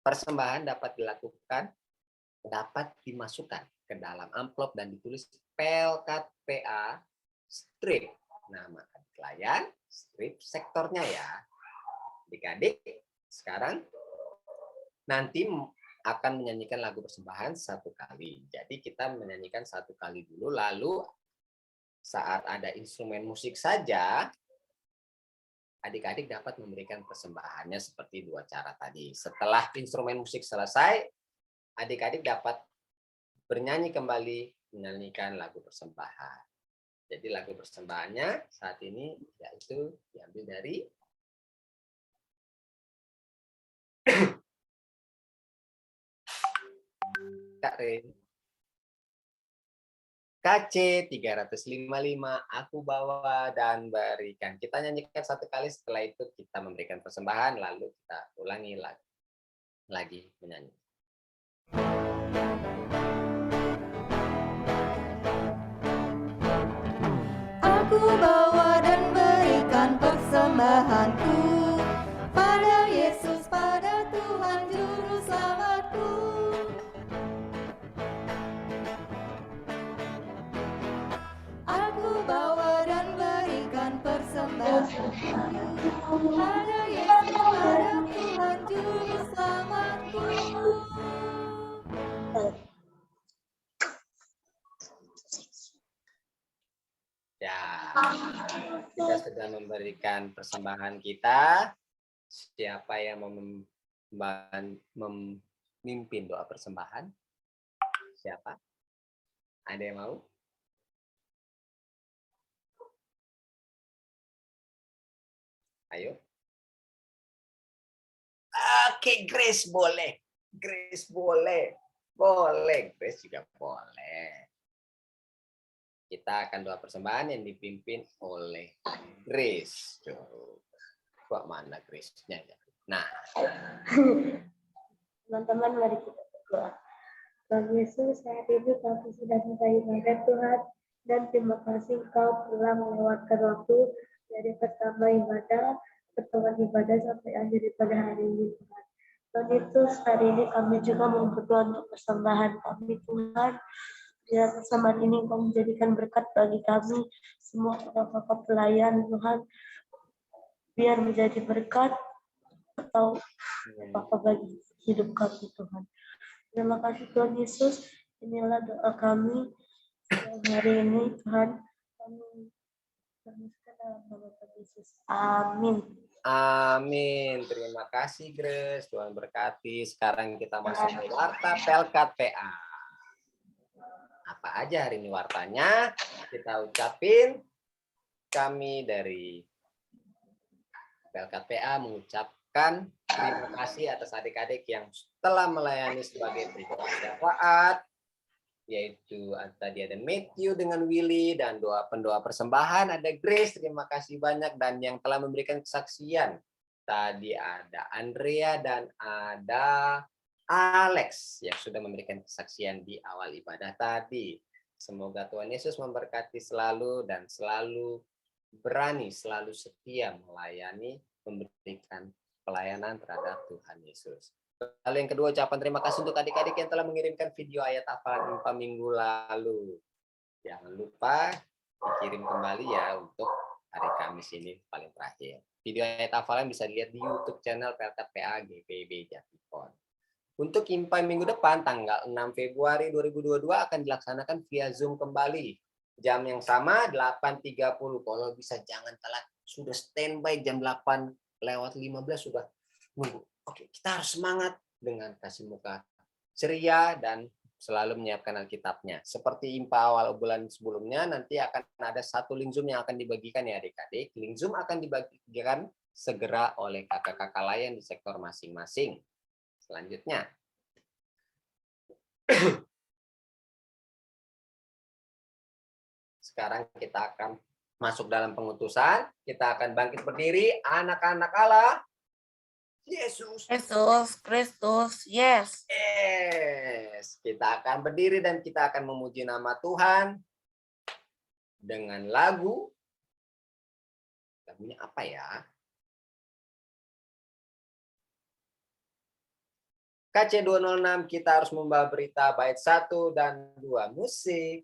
Persembahan dapat dimasukkan ke dalam amplop dan ditulis Pelkat PA strip nama klien, strip sektornya ya. Adik-adik, sekarang nanti akan menyanyikan lagu persembahan 1 kali. Jadi kita menyanyikan 1 kali dulu, lalu saat ada instrumen musik saja, adik-adik dapat memberikan persembahannya seperti 2 cara tadi. Setelah instrumen musik selesai, adik-adik dapat bernyanyi kembali, menyanyikan lagu persembahan. Jadi lagu persembahannya saat ini yaitu diambil dari Kak Ren. KC 355, aku bawa dan berikan. Kita nyanyikan 1 kali, setelah itu kita memberikan persembahan, lalu kita ulangi lagi menyanyi.
Aku bawa dan berikan persembahanku pada Yesus, pada Tuhan Juru Selamatku. Aku bawa dan berikan persembahanku pada Yesus, pada Tuhan Juru Selamatku.
Ya, kita sudah memberikan persembahan kita. Siapa yang mau memimpin doa persembahan? Siapa? Ada yang mau? Ayo. Oke, Grace boleh. Grace boleh. Boleh, Grace juga boleh. Kita akan doa persembahan yang dipimpin oleh Grace. Kok mana Grace-nya? Nah.
Teman-teman, mari kita berdoa. Tuhan Yesus, saat ini kami sudah beribadah Tuhan, dan terima kasih Kau telah melewatkan waktu dari pertama ibadah, pertemuan ibadah sampai akhir pada hari ini Tuhan. Tuhan Yesus, hari ini kami juga mau berdoa untuk persembahan kami Tuhan. Biar persembahan ini Kau menjadikan berkat bagi kami, semua kakak-kakak pelayan Tuhan. Biar menjadi berkat atau apa bagi hidup kami Tuhan. Terima kasih Tuhan Yesus. Inilah doa kami hari ini Tuhan. Kami permisikan dalam nama Tuhan Yesus. Amin.
Amin. Terima kasih Grace. Tuhan berkati. Sekarang kita masuk ke warta Pelkat PA. Apa aja hari ini wartanya? Kita ucapin. Kami dari Pelkat PA mengucapkan terima kasih atas adik-adik yang telah melayani sebagai berdoa syafaat, yaitu tadi ada Matthew dengan Willy, dan pendoa persembahan ada Grace, terima kasih banyak, dan yang telah memberikan kesaksian tadi ada Andrea dan ada Alex yang sudah memberikan kesaksian di awal ibadah tadi. Semoga Tuhan Yesus memberkati selalu dan selalu berani, selalu setia melayani, memberikan pelayanan terhadap Tuhan Yesus. Lalu yang kedua, ucapan terima kasih untuk adik-adik yang telah mengirimkan video ayat hafalan 4 minggu lalu. Jangan lupa dikirim kembali ya untuk hari Kamis ini paling terakhir. Video ayat hafalan bisa dilihat di YouTube channel Pelkat PA GPIB Jatikon. Untuk Impai minggu depan tanggal 6 Februari 2022 akan dilaksanakan via Zoom kembali. Jam yang sama 8.30. Kalau bisa jangan telat. Sudah standby jam 8 lewat 15 sudah nunggu. Oke, kita harus semangat dengan kasih muka ceria dan selalu menyiapkan Alkitabnya. Seperti Impa awal bulan sebelumnya, nanti akan ada satu link Zoom yang akan dibagikan ya adik-adik. Link Zoom akan dibagikan segera oleh kakak-kakak layan di sektor masing-masing. Selanjutnya. Sekarang kita akan masuk dalam pengutusan, kita akan bangkit berdiri, anak-anak Allah. Yesus
Kristus, yes.
Yes. Kita akan berdiri dan kita akan memuji nama Tuhan dengan lagu. Lagunya apa ya? KC 206, kita harus membawa berita bait 1 dan 2. Musik.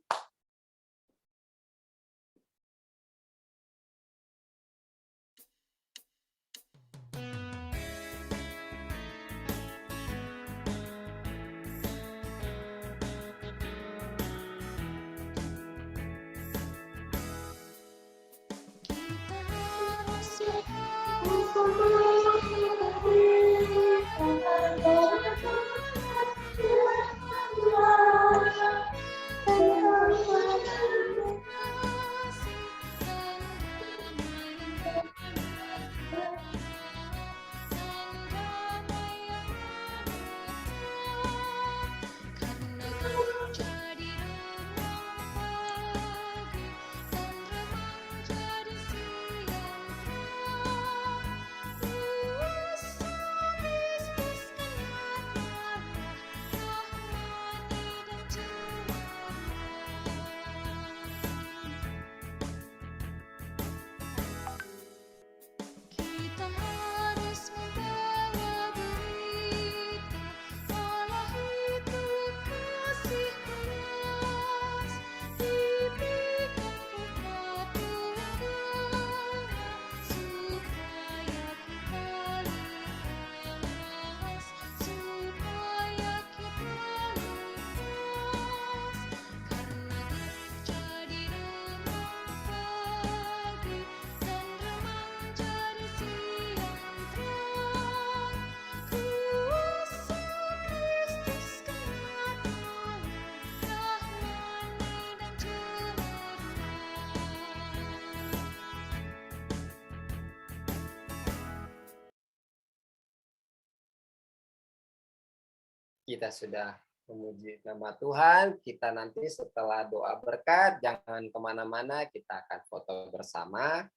kita sudah memuji nama Tuhan. Kita nanti setelah doa berkat, jangan kemana-mana, kita akan foto bersama.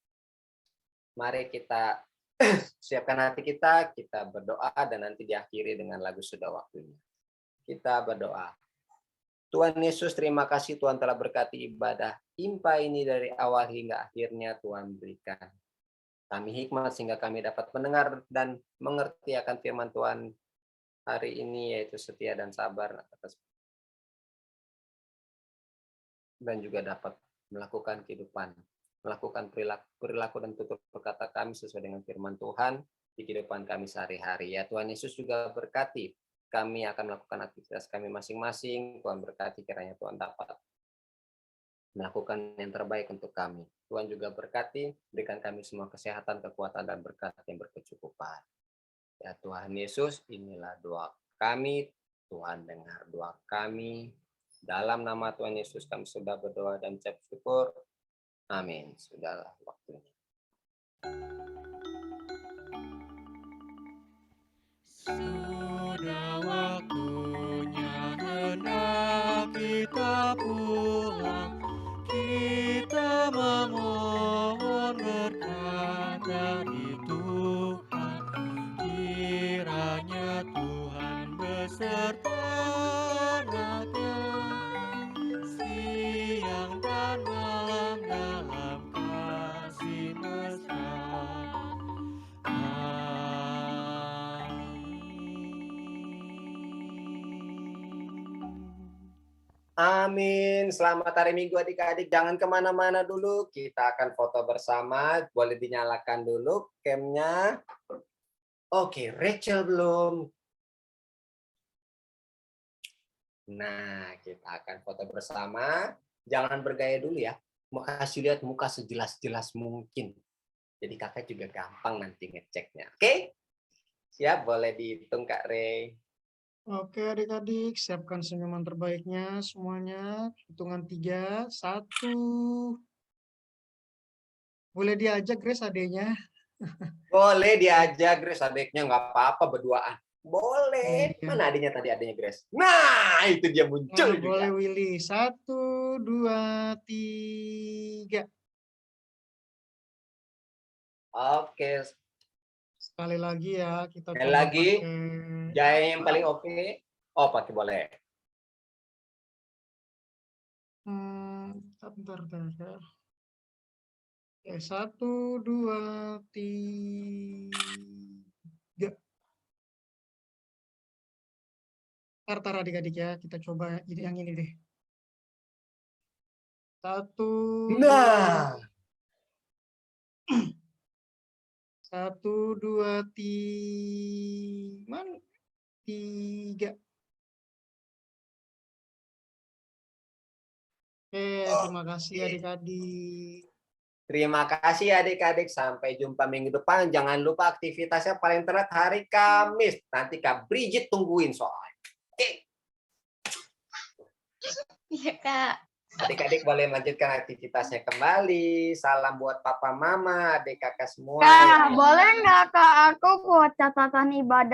Mari kita siapkan hati kita berdoa, dan nanti diakhiri dengan lagu Sudah Waktunya. Kita berdoa. Tuhan Yesus, terima kasih Tuhan telah berkati ibadah IMPA ini dari awal hingga akhirnya. Tuhan berikan kami hikmat sehingga kami dapat mendengar dan mengerti akan firman Tuhan hari ini, yaitu setia dan sabar, dan juga dapat melakukan kehidupan, melakukan perilaku dan tutur kata kami sesuai dengan firman Tuhan di kehidupan kami sehari-hari. Ya Tuhan Yesus juga berkati kami akan melakukan aktivitas kami masing-masing. Tuhan berkati kiranya Tuhan dapat melakukan yang terbaik untuk kami. Tuhan juga berkati, berikan kami semua kesehatan, kekuatan, dan berkat yang berkecukupan. Ya Tuhan Yesus, inilah doa kami. Tuhan dengar doa kami. Dalam nama Tuhan Yesus kami sudah berdoa dan ucap syukur. Amin. Sudahlah waktunya.
Sudah waktunya hendak kita pulang, kita memohon berkat dari Tuhan. Kiranya Tuhan beserta anaknya, siang dan malam dalam kasih mesra.
Amin. Selamat hari Minggu adik-adik. Jangan kemana-mana dulu. Kita akan foto bersama. Boleh dinyalakan dulu camnya. Oke, Rachel belum. Nah, kita akan foto bersama. Jangan bergaya dulu ya. Mau kasih lihat muka sejelas-jelas mungkin. Jadi kakak juga gampang nanti ngeceknya. Oke? Siap, boleh dihitung Kak Ray.
Oke adik-adik, siapkan senyuman terbaiknya semuanya. Hitungan 3, 1. Boleh diajak Grace adeknya.
Boleh diajak Grace adiknya, nggak apa-apa berduaan. Boleh.
Iya.
Mana adiknya tadi, adiknya Grace? Nah, itu dia muncul
Nah,
juga.
boleh Willy. 1, 2, 3.
Oke.
Sekali lagi ya, kita
Sekali
coba
lagi.
pakai.
Jaya yang paling oke. Oh, pakai boleh.
Bentar. Oke, 1, 2, 3. Tar adik-adik ya, kita coba yang ini deh. 1,
Nah.
1, 2, 3. Oke, terima kasih adik-adik.
Terima kasih adik-adik. Sampai jumpa minggu depan. Jangan lupa aktivitasnya paling telat hari Kamis. Nanti Kak Bridget tungguin soalnya. Oke.
Iya, Kak.
Adik-adik boleh melanjutkan aktivitasnya kembali. Salam buat papa mama, adik kakak semua.
Kak, boleh nggak Kak aku buat catatan ibadah